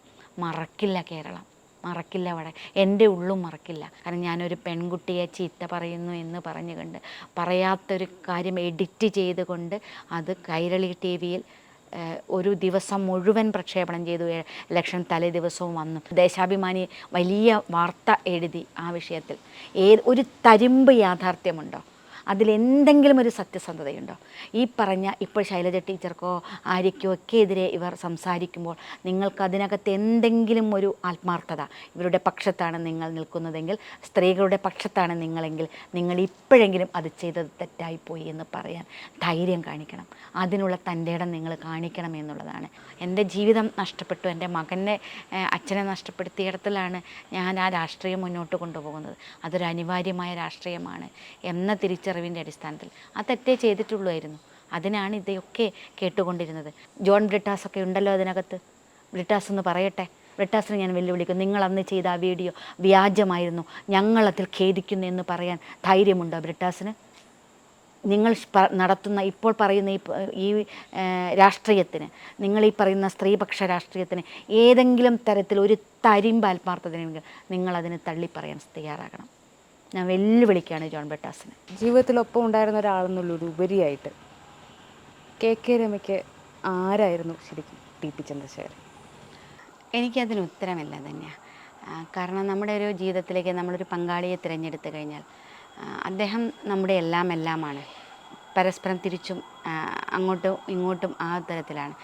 മറക്കില്ല കേരളം, മറക്കില്ല. എൻ്റെ ഉള്ളും മറക്കില്ല. കാരണം ഞാനൊരു പെൺകുട്ടിയെ ചീത്ത പറയുന്നു എന്ന് പറഞ്ഞുകൊണ്ട് പറയാത്തൊരു കാര്യം എഡിറ്റ് ചെയ്തുകൊണ്ട് അത് കൈരളി TV-യിൽ ഒരു ദിവസം മുഴുവൻ പ്രക്ഷേപണം ചെയ്തു. ഇലക്ഷൻ തലേ ദിവസവും വന്നു. ദേശാഭിമാനി വലിയ വാർത്ത എഴുതി ആ വിഷയത്തിൽ. ഒരു തരിമ്പ് യാഥാർത്ഥ്യമുണ്ടോ? അതിലെന്തെങ്കിലും ഒരു സത്യസന്ധതയുണ്ടോ? ഈ പറഞ്ഞ ഇപ്പോൾ ശൈലജ ടീച്ചർക്കോ ആര്യയ്ക്കോ ഒക്കെ എതിരെ ഇവർ സംസാരിക്കുമ്പോൾ നിങ്ങൾക്കതിനകത്ത് എന്തെങ്കിലും ഒരു ആത്മാർത്ഥത, ഇവരുടെ പക്ഷത്താണ് നിങ്ങൾ നിൽക്കുന്നതെങ്കിൽ, സ്ത്രീകളുടെ പക്ഷത്താണ് നിങ്ങളെങ്കിൽ, നിങ്ങൾ ഇപ്പോഴെങ്കിലും അത് ചെയ്തത് തെറ്റായിപ്പോയി എന്ന് പറയാൻ ധൈര്യം കാണിക്കണം. അതിനുള്ള തൻ്റെ ഇടം നിങ്ങൾ കാണിക്കണം എന്നുള്ളതാണ്. എൻ്റെ ജീവിതം നഷ്ടപ്പെട്ടു, എൻ്റെ മകനെ അച്ഛനെ നഷ്ടപ്പെടുത്തിയിടത്തിലാണ് ഞാൻ ആ രാഷ്ട്രീയം മുന്നോട്ട് കൊണ്ടുപോകുന്നത്. അതൊരു അനിവാര്യമായ രാഷ്ട്രീയമാണ് എന്ന തിരിച്ചറിവിൻ്റെ അടിസ്ഥാനത്തിൽ ആ തെറ്റേ ചെയ്തിട്ടുള്ളായിരുന്നു. അതിനാണ് ഇതൊക്കെ കേട്ടുകൊണ്ടിരുന്നത്. ജോൺ ബ്രിട്ടാസൊക്കെ ഉണ്ടല്ലോ അതിനകത്ത്. ബ്രിട്ടാസ് എന്ന് പറയട്ടെ, ബ്രിട്ടാസിനെ ഞാൻ വെല്ലുവിളിക്കും. നിങ്ങൾ അന്ന് ചെയ്ത ആ വീഡിയോ വ്യാജമായിരുന്നു, ഞങ്ങളതിൽ ഖേദിക്കുന്നു എന്ന് പറയാൻ ധൈര്യമുണ്ടോ ബ്രിട്ടാസിന്? നിങ്ങൾ നടത്തുന്ന ഇപ്പോൾ പറയുന്ന ഈ രാഷ്ട്രീയത്തിന്, നിങ്ങൾ ഈ പറയുന്ന സ്ത്രീപക്ഷ രാഷ്ട്രീയത്തിന് ഏതെങ്കിലും തരത്തിൽ ഒരു തരിമ്പ് ആത്മാർത്ഥതയെങ്കിൽ നിങ്ങളതിന് തള്ളിപ്പറയാൻ തയ്യാറാകണം. ഞാൻ വെല്ലുവിളിക്കുകയാണ് ജോൺ ബ്രിട്ടാസിന്. ജീവിതത്തിലൊപ്പം ഉണ്ടായിരുന്ന ഒരാളെന്നുള്ളൊരു ഉപരിയായിട്ട് KK രമയ്ക്ക് ആരായിരുന്നു ശരിക്കും TP ചന്ദ്രശേഖരൻ? എനിക്കതിന് ഉത്തരമില്ല തന്നെയാണ്. കാരണം നമ്മുടെ ഒരു ജീവിതത്തിലേക്ക് നമ്മളൊരു പങ്കാളിയെ തിരഞ്ഞെടുത്തു കഴിഞ്ഞാൽ അദ്ദേഹം നമ്മുടെ എല്ലാമാണ്. പരസ്പരം തിരിച്ചും അങ്ങോട്ടും ഇങ്ങോട്ടും ആ തരത്തിലാണ്.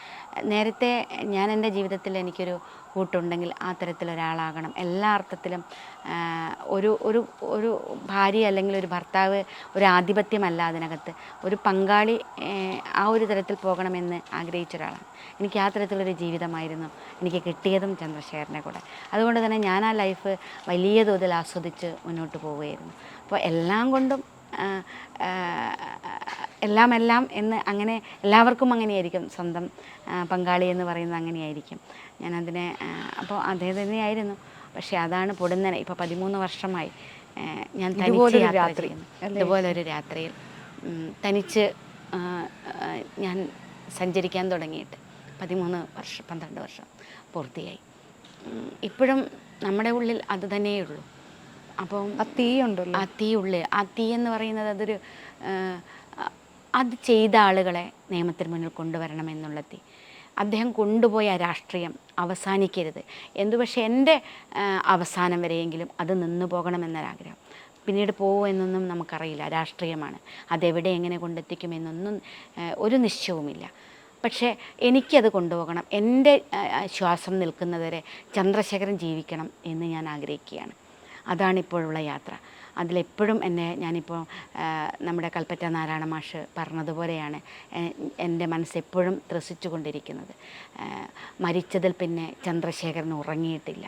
നേരത്തെ ഞാൻ എൻ്റെ ജീവിതത്തിൽ എനിക്കൊരു കൂട്ടുണ്ടെങ്കിൽ ആ തരത്തിലൊരാളാകണം, എല്ലാ അർത്ഥത്തിലും ഒരു ഒരു ഒരു ഭാര്യ അല്ലെങ്കിൽ ഒരു ഭർത്താവ് ഒരു ആധിപത്യമല്ല അതിനകത്ത്, ഒരു പങ്കാളി ആ ഒരു തരത്തിൽ പോകണമെന്ന് ആഗ്രഹിച്ച ഒരാളാണ്. എനിക്ക് ആ തരത്തിലൊരു ജീവിതമായിരുന്നു എനിക്ക് കിട്ടിയതും ചന്ദ്രശേഖരനെ കൂടെ. അതുകൊണ്ട് തന്നെ ഞാൻ ആ ലൈഫ് വലിയ തോതിൽ ആസ്വദിച്ച് മുന്നോട്ട് പോവുകയായിരുന്നു. അപ്പോൾ എല്ലാം കൊണ്ടും എല്ലാം എന്ന് അങ്ങനെ എല്ലാവർക്കും അങ്ങനെയായിരിക്കും, സ്വന്തം പങ്കാളി എന്ന് പറയുന്നത് അങ്ങനെയായിരിക്കും. ഞാനതിനെ അപ്പോൾ അതേ തന്നെയായിരുന്നു. പക്ഷേ അതാണ് പൊടുന്നനെ ഇപ്പോൾ 13 വർഷമായി ഞാൻ തനിച്ച് യാത്ര ചെയ്യുന്നു. ഇതുപോലൊരു രാത്രിയിൽ തനിച്ച് ഞാൻ സഞ്ചരിക്കാൻ തുടങ്ങിയിട്ട് 12 വർഷം പൂർത്തിയായി. ഇപ്പോഴും നമ്മുടെ ഉള്ളിൽ അത് തന്നെയുള്ളൂ. അപ്പം ആ തീ ഉണ്ടല്ലോ, ആ തീ ഉള്ളിൽ, ആ തീ എന്ന് പറയുന്നത് അതൊരു അത് ചെയ്ത ആളുകളെ നിയമത്തിന് മുന്നിൽ കൊണ്ടുവരണമെന്നുള്ള തീ. അദ്ദേഹം കൊണ്ടുപോയ രാഷ്ട്രീയം അവസാനിക്കരുത് പക്ഷേ എൻ്റെ അവസാനം വരെയെങ്കിലും അത് നിന്നു പോകണമെന്നൊരാഗ്രഹം. പിന്നീട് പോകുമെന്നൊന്നും നമുക്കറിയില്ല, രാഷ്ട്രീയമാണ്, അതെവിടെ എങ്ങനെ കൊണ്ടെത്തിക്കുമെന്നൊന്നും ഒരു നിശ്ചയവുമില്ല. പക്ഷേ എനിക്കത് കൊണ്ടുപോകണം, എൻ്റെ ശ്വാസം നിൽക്കുന്നവരെ ചന്ദ്രശേഖരൻ ജീവിക്കണം എന്ന് ഞാൻ ആഗ്രഹിക്കുകയാണ്. അതാണിപ്പോഴുള്ള യാത്ര. അതിലെപ്പോഴും ഞാനിപ്പോൾ നമ്മുടെ കൽപ്പറ്റ നാരായണ മാഷ് പറഞ്ഞതുപോലെയാണ് എൻ്റെ മനസ്സെപ്പോഴും ത്രസിച്ചു കൊണ്ടിരിക്കുന്നത്. മരിച്ചതിൽ പിന്നെ ചന്ദ്രശേഖരൻ ഉറങ്ങിയിട്ടില്ല,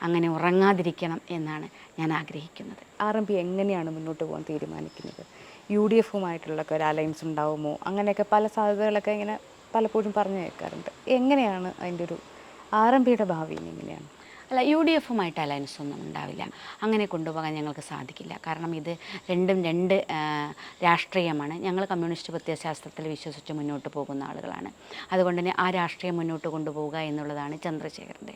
അങ്ങനെ ഉറങ്ങാതിരിക്കണം എന്നാണ് ഞാൻ ആഗ്രഹിക്കുന്നത്. RMP എങ്ങനെയാണ് മുന്നോട്ട് പോകാൻ തീരുമാനിക്കുന്നത്? UDFുമായിട്ടുള്ളൊക്കെ ഒരു അലയൻസ് ഉണ്ടാവുമോ? അങ്ങനെയൊക്കെ പല സാധ്യതകളൊക്കെ ഇങ്ങനെ പലപ്പോഴും പറഞ്ഞു കേൾക്കാറുണ്ട്. എങ്ങനെയാണ് അതിൻ്റെ ഒരു RMPയുടെ ഭാവി എങ്ങനെയാണ്? അല്ല, UDFുമായിട്ട് അലയൻസ് ഒന്നും ഉണ്ടാവില്ല, അങ്ങനെ കൊണ്ടുപോകാൻ ഞങ്ങൾക്ക് സാധിക്കില്ല. കാരണം ഇത് രണ്ടും രണ്ട് രാഷ്ട്രീയമാണ്. ഞങ്ങൾ കമ്മ്യൂണിസ്റ്റ് പ്രത്യയശാസ്ത്രത്തിൽ വിശ്വസിച്ച് മുന്നോട്ട് പോകുന്ന ആളുകളാണ്. അതുകൊണ്ട് തന്നെ ആ രാഷ്ട്രീയം മുന്നോട്ട് കൊണ്ടുപോവുക എന്നുള്ളതാണ് ചന്ദ്രശേഖരൻ്റെ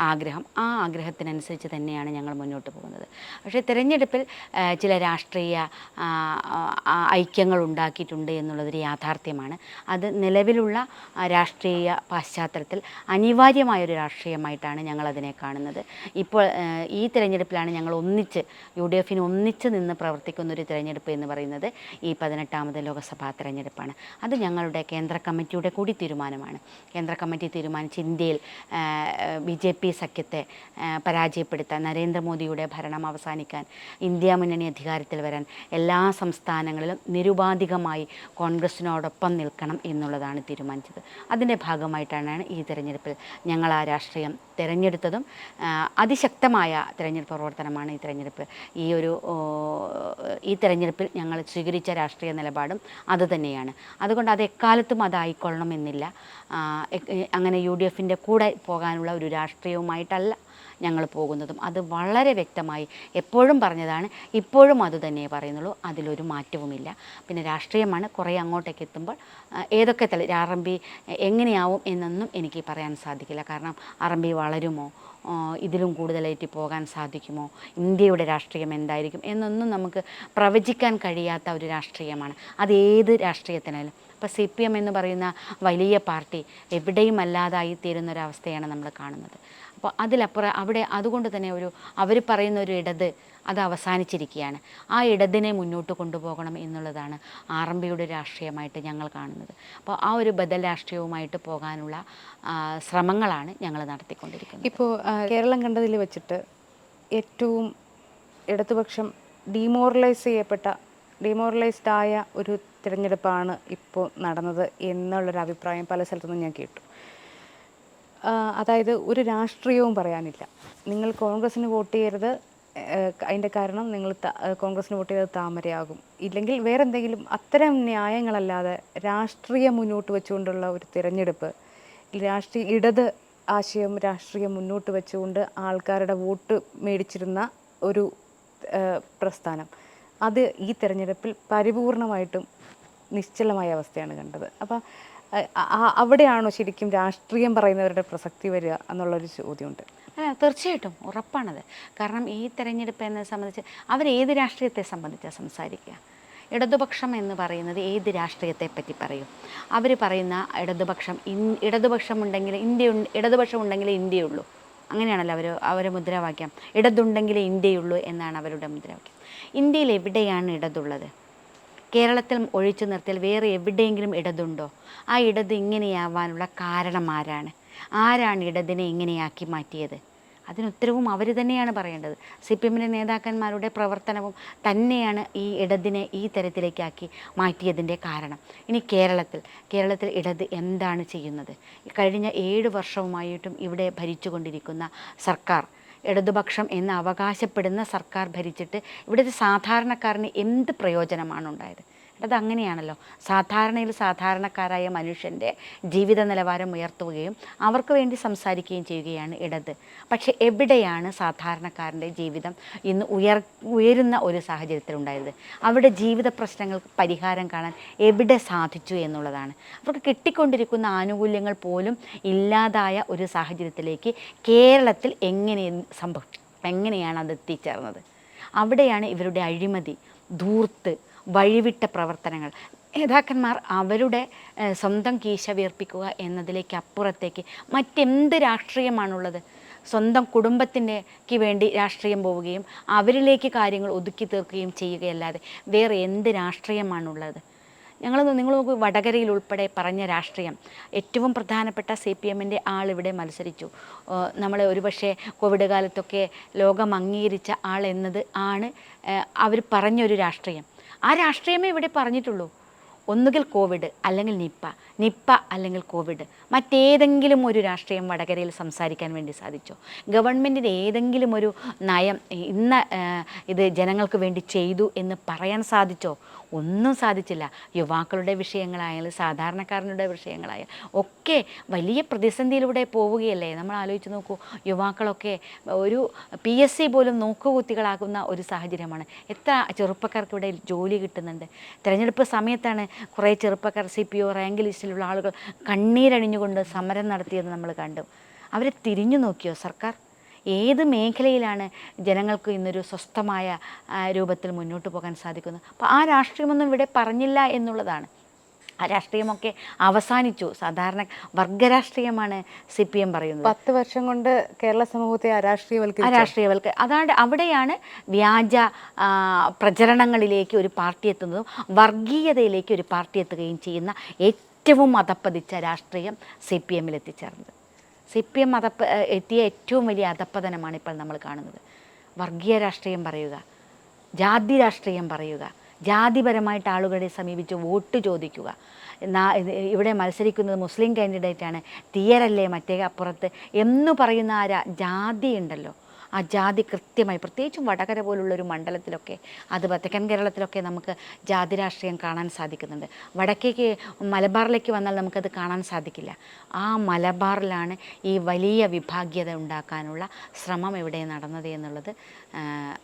ആഗ്രഹം. ആ ആഗ്രഹത്തിനനുസരിച്ച് തന്നെയാണ് ഞങ്ങൾ മുന്നോട്ട് പോകുന്നത്. പക്ഷേ തിരഞ്ഞെടുപ്പിൽ ചില രാഷ്ട്രീയ ഐക്യങ്ങൾ ഉണ്ടാക്കിയിട്ടുണ്ട് എന്നുള്ളതൊരു യാഥാർത്ഥ്യമാണ്. അത് നിലവിലുള്ള രാഷ്ട്രീയ പശ്ചാത്തലത്തിൽ അനിവാര്യമായൊരു രാഷ്ട്രീയമായിട്ടാണ് ഞങ്ങളതിനെ കാണുന്നത്. ഇപ്പോൾ ഈ തിരഞ്ഞെടുപ്പിലാണ് ഞങ്ങൾ ഒന്നിച്ച് UDFന് ഒന്നിച്ച് നിന്ന് പ്രവർത്തിക്കുന്നൊരു തിരഞ്ഞെടുപ്പ് എന്ന് പറയുന്നത് ഈ 18ാമത് ലോക്സഭാ തിരഞ്ഞെടുപ്പാണ്. അത് ഞങ്ങളുടെ കേന്ദ്ര കമ്മിറ്റിയുടെ കൂടി തീരുമാനമാണ്. കേന്ദ്ര കമ്മിറ്റി തീരുമാനിച്ച് ഇന്ത്യയിൽ BJP സഖ്യത്തെ പരാജയപ്പെടുത്താൻ, നരേന്ദ്രമോദിയുടെ ഭരണം അവസാനിക്കാൻ, ഇന്ത്യ മുന്നണി അധികാരത്തിൽ വരാൻ എല്ലാ സംസ്ഥാനങ്ങളിലും നിരുപാധികമായി കോൺഗ്രസിനോടൊപ്പം നിൽക്കണം എന്നുള്ളതാണ് തീരുമാനിച്ചത്. അതിൻ്റെ ഭാഗമായിട്ടാണ് ഈ തിരഞ്ഞെടുപ്പിൽ ഞങ്ങൾ ആ രാഷ്ട്രീയം തിരഞ്ഞെടുത്തതും. അതിശക്തമായ തിരഞ്ഞെടുപ്പ് പ്രവർത്തനമാണ് ഈ തിരഞ്ഞെടുപ്പ്. ഈ തിരഞ്ഞെടുപ്പിൽ ഞങ്ങൾ സ്വീകരിച്ച രാഷ്ട്രീയ നിലപാടും അതുതന്നെയാണ്. അതുകൊണ്ട് അത് എക്കാലത്തും അതായിക്കൊള്ളണമെന്നില്ല. അങ്ങനെ UDFൻ്റെ കൂടെ പോകാനുള്ള ഒരു രാഷ്ട്രീയവുമായിട്ടല്ല ഞങ്ങൾ പോകുന്നതും. അത് വളരെ വ്യക്തമായി എപ്പോഴും പറഞ്ഞതാണ്, ഇപ്പോഴും അതുതന്നെ പറയുന്നുള്ളൂ, അതിലൊരു മാറ്റവുമില്ല. പിന്നെ രാഷ്ട്രീയമാണ്, കുറേ അങ്ങോട്ടേക്ക് എത്തുമ്പോൾ ഏതൊക്കെ RMP എങ്ങനെയാവും എന്നൊന്നും എനിക്ക് പറയാൻ സാധിക്കില്ല. കാരണം RMP വളരുമോ, ഇതിലും കൂടുതലായിട്ട് പോകാൻ സാധിക്കുമോ, ഇന്ത്യയുടെ രാഷ്ട്രീയം എന്തായിരിക്കും എന്നൊന്നും നമുക്ക് പ്രവചിക്കാൻ കഴിയാത്ത ഒരു രാഷ്ട്രീയമാണ്. അത് ഏത് രാഷ്ട്രീയത്തിനായാലും. ഇപ്പോൾ CPM എന്ന് പറയുന്ന വലിയ പാർട്ടി എവിടെയും അല്ലാതായിത്തീരുന്നൊരവസ്ഥയാണ് നമ്മൾ കാണുന്നത്. അപ്പോൾ അതിലപ്പുറം അതുകൊണ്ട് തന്നെ അവർ പറയുന്ന ഒരു ഇടത് അത് അവസാനിച്ചിരിക്കുകയാണ്. ആ ഇടതിനെ മുന്നോട്ട് കൊണ്ടുപോകണം എന്നുള്ളതാണ് RMPയുടെ രാഷ്ട്രീയമായിട്ട് ഞങ്ങൾ കാണുന്നത്. അപ്പോൾ ആ ഒരു ബദൽ രാഷ്ട്രീയവുമായിട്ട് പോകാനുള്ള ശ്രമങ്ങളാണ് ഞങ്ങൾ നടത്തിക്കൊണ്ടിരിക്കുന്നത്. ഇപ്പോൾ കേരളം കണ്ടതിൽ വെച്ചിട്ട് ഏറ്റവും ഇടതുപക്ഷം ഡീമോറലൈസ്ഡ് ആയ ഒരു തിരഞ്ഞെടുപ്പാണ് ഇപ്പോൾ നടന്നത് എന്നുള്ളൊരു അഭിപ്രായം പല സ്ഥലത്തുനിന്നും ഞാൻ കേട്ടു. അതായത് ഒരു രാഷ്ട്രീയവും പറയാനില്ല. നിങ്ങൾ കോൺഗ്രസ്സിന് വോട്ട് ചെയ്യരുത്, അതിൻ്റെ കാരണം നിങ്ങൾ കോൺഗ്രസ്സിന് വോട്ട് ചെയ്തത് താമരയാകും, ഇല്ലെങ്കിൽ വേറെ എന്തെങ്കിലും, അത്തരം ന്യായങ്ങളല്ലാതെ രാഷ്ട്രീയം മുന്നോട്ട് വെച്ചുകൊണ്ടുള്ള ഒരു തിരഞ്ഞെടുപ്പ്, ഇടത് രാഷ്ട്രീയം മുന്നോട്ട് വെച്ചുകൊണ്ട് ആൾക്കാരുടെ വോട്ട് മേടിച്ചിരുന്ന ഒരു പ്രസ്ഥാനം, അത് ഈ തിരഞ്ഞെടുപ്പിൽ പരിപൂർണമായിട്ടും നിശ്ചലമായ അവസ്ഥയാണ് കണ്ടത്. അപ്പം അവിടെയാണോ ശരിക്കും രാഷ്ട്രീയം പറയുന്നവരുടെ പ്രസക്തി വരിക എന്നുള്ളൊരു ചോദ്യമുണ്ട്. തീർച്ചയായിട്ടും ഉറപ്പാണത്. കാരണം ഈ തെരഞ്ഞെടുപ്പ് എന്നെ സംബന്ധിച്ച് ഏത് രാഷ്ട്രീയത്തെ സംബന്ധിച്ചാണ് സംസാരിക്കുക? ഇടതുപക്ഷം എന്ന് പറയുന്നത് ഏത് രാഷ്ട്രീയത്തെ പറ്റി പറയും? അവർ പറയുന്ന ഇടതുപക്ഷം ഉണ്ടെങ്കിൽ ഇടതുപക്ഷം ഉണ്ടെങ്കിലേ ഇന്ത്യയുള്ളൂ, അങ്ങനെയാണല്ലോ അവരെ കേരളത്തിൽ ഒഴിച്ചു നിർത്തിയാൽ വേറെ എവിടെയെങ്കിലും ഇടതുണ്ടോ? ആ ഇടത് ഇങ്ങനെയാവാനുള്ള കാരണം ആരാണ് ഇടതിനെ ഇങ്ങനെയാക്കി മാറ്റിയത്? അതിനുത്തരവും അവർ തന്നെയാണ് പറയേണ്ടത്. CPM-ലെ നേതാക്കന്മാരുടെ പ്രവർത്തനവും തന്നെയാണ് ഈ ഇടതിനെ ഈ തരത്തിലേക്കാക്കി മാറ്റിയതിൻ്റെ കാരണം. ഇനി കേരളത്തിൽ ഇടത് എന്താണ് ചെയ്യുന്നത്? കഴിഞ്ഞ 7 വർഷവുമായിട്ടും ഇവിടെ ഭരിച്ചുകൊണ്ടിരിക്കുന്ന സർക്കാർ, ഇടതുപക്ഷം എന്ന് അവകാശപ്പെടുന്ന സർക്കാർ ഭരിച്ചിട്ട് ഇവിടുത്തെ സാധാരണക്കാരന് എന്ത് പ്രയോജനമാണ് ഉണ്ടായത്? അതങ്ങനെയാണല്ലോ. സാധാരണക്കാരായ മനുഷ്യൻ്റെ ജീവിത നിലവാരം ഉയർത്തുകയും അവർക്ക് വേണ്ടി സംസാരിക്കുകയും ചെയ്യുകയാണ് ഇടത്. പക്ഷേ എവിടെയാണ് സാധാരണക്കാരൻ്റെ ജീവിതം ഇന്ന് ഉയരുന്ന ഒരു സാഹചര്യത്തിലുണ്ടായത്? അവരുടെ ജീവിത പ്രശ്നങ്ങൾക്ക് പരിഹാരം കാണാൻ എവിടെ സാധിച്ചു എന്നുള്ളതാണ്. അവർക്ക് കിട്ടിക്കൊണ്ടിരിക്കുന്ന ആനുകൂല്യങ്ങൾ പോലും ഇല്ലാതായ ഒരു സാഹചര്യത്തിലേക്ക് കേരളത്തിൽ എങ്ങനെയാണ് അത് എത്തിച്ചേർന്നത്? അവിടെയാണ് ഇവരുടെ അഴിമതി, ധൂർത്ത്, വഴിവിട്ട പ്രവർത്തനങ്ങൾ. നേതാക്കന്മാർ അവരുടെ സ്വന്തം കീശ വീർപ്പിക്കുക എന്നതിലേക്ക് അപ്പുറത്തേക്ക് മറ്റെന്ത് രാഷ്ട്രീയമാണുള്ളത്? സ്വന്തം കുടുംബത്തിൻ്റെക്ക് വേണ്ടി രാഷ്ട്രീയം പോവുകയും അവരിലേക്ക് കാര്യങ്ങൾ ഒതുക്കി തീർക്കുകയും ചെയ്യുകയല്ലാതെ വേറെ എന്ത് രാഷ്ട്രീയമാണുള്ളത്? നിങ്ങൾ നോക്കൂ, വടകരയിൽ ഉൾപ്പെടെ പറഞ്ഞ രാഷ്ട്രീയം. ഏറ്റവും പ്രധാനപ്പെട്ട CPM-ൻ്റെ ആളിവിടെ മത്സരിച്ചു. നമ്മൾ ഒരുപക്ഷെ കോവിഡ് കാലത്തൊക്കെ ലോകം അംഗീകരിച്ച ആൾ എന്നത് ആണ് അവർ പറഞ്ഞൊരു രാഷ്ട്രീയം. ആ രാഷ്ട്രീയമേ ഇവിടെ പറഞ്ഞിട്ടുള്ളൂ. ഒന്നുകിൽ കോവിഡ് അല്ലെങ്കിൽ നിപ്പ അല്ലെങ്കിൽ കോവിഡ്. മറ്റേതെങ്കിലും ഒരു രാഷ്ട്രീയം വടകരയിൽ സംസാരിക്കാൻ വേണ്ടി സാധിച്ചോ? ഗവൺമെൻറ്റിൻ്റെ ഏതെങ്കിലും ഒരു നയം ഇത് ജനങ്ങൾക്ക് വേണ്ടി ചെയ്തു എന്ന് പറയാൻ സാധിച്ചോ? ഒന്നും സാധിച്ചില്ല. യുവാക്കളുടെ വിഷയങ്ങളായാലും സാധാരണക്കാരനുടെ വിഷയങ്ങളായാലും ഒക്കെ വലിയ പ്രതിസന്ധിയിലൂടെ പോവുകയല്ലേ. നമ്മൾ ആലോചിച്ച് നോക്കൂ, യുവാക്കളൊക്കെ ഒരു PSC പോലും നോക്കുകുത്തികളാകുന്ന ഒരു സാഹചര്യമാണ്. എത്ര ചെറുപ്പക്കാർക്ക് ഇവിടെ ജോലി കിട്ടുന്നുണ്ട്? തിരഞ്ഞെടുപ്പ് സമയത്താണ് കുറേ ചെറുപ്പക്കാർ CPO റാങ്ക് ലിസ്റ്റിലുള്ള ആളുകൾ കണ്ണീരണിഞ്ഞുകൊണ്ട് സമരം നടത്തിയത് നമ്മൾ കണ്ടു. അവരെ തിരിഞ്ഞു നോക്കിയോ സർക്കാർ? ഏത് മേഖലയിലാണ് ജനങ്ങൾക്ക് ഇന്നൊരു സ്വസ്ഥമായ രൂപത്തിൽ മുന്നോട്ട് പോകാൻ സാധിക്കുന്നത്? അപ്പോൾ ആ രാഷ്ട്രീയമൊന്നും ഇവിടെ പറഞ്ഞില്ല എന്നുള്ളതാണ്. ആ രാഷ്ട്രീയമൊക്കെ അവസാനിച്ചു. സാധാരണ വർഗരാഷ്ട്രീയമാണ് CPM പറയുന്നത്. 10 വർഷം കൊണ്ട് കേരള സമൂഹത്തെ അരാഷ്ട്രീയവൽക്ക അവിടെയാണ് വ്യാജ പ്രചരണങ്ങളിലേക്ക് ഒരു പാർട്ടി എത്തുന്നതും വർഗീയതയിലേക്ക് ഒരു പാർട്ടി എത്തുകയും ചെയ്യുന്ന ഏറ്റവും അധപ്പതിച്ച രാഷ്ട്രീയം CPM-ൽ എത്തിച്ചേർന്നത്. CPM എത്തിയ ഏറ്റവും വലിയ അധപ്പതനമാണ് ഇപ്പോൾ നമ്മൾ കാണുന്നത്. വർഗീയ രാഷ്ട്രീയം പറയുക, ജാതി രാഷ്ട്രീയം പറയുക, ജാതിപരമായിട്ട് ആളുകളെ സമീപിച്ച് വോട്ട് ചോദിക്കുക. ഇവിടെ മത്സരിക്കുന്നത് മുസ്ലിം കാൻഡിഡേറ്റാണ്, തീയരല്ലേ മറ്റേ അപ്പുറത്ത് എന്ന് പറയുന്ന ആ ജാതി ഉണ്ടല്ലോ, ആ ജാതി കൃത്യമായി, പ്രത്യേകിച്ചും വടകര പോലുള്ളൊരു മണ്ഡലത്തിലൊക്കെ, അത് തെക്കൻ കേരളത്തിലൊക്കെ നമുക്ക് ജാതി രാഷ്ട്രീയം കാണാൻ സാധിക്കുന്നുണ്ട്. വടക്കേക്ക് മലബാറിലേക്ക് വന്നാൽ നമുക്കത് കാണാൻ സാധിക്കില്ല. ആ മലബാറിലാണ് ഈ വലിയ വിഭാഗീയത ഉണ്ടാക്കാനുള്ള ശ്രമം ഇവിടെ നടന്നത് എന്നുള്ളത്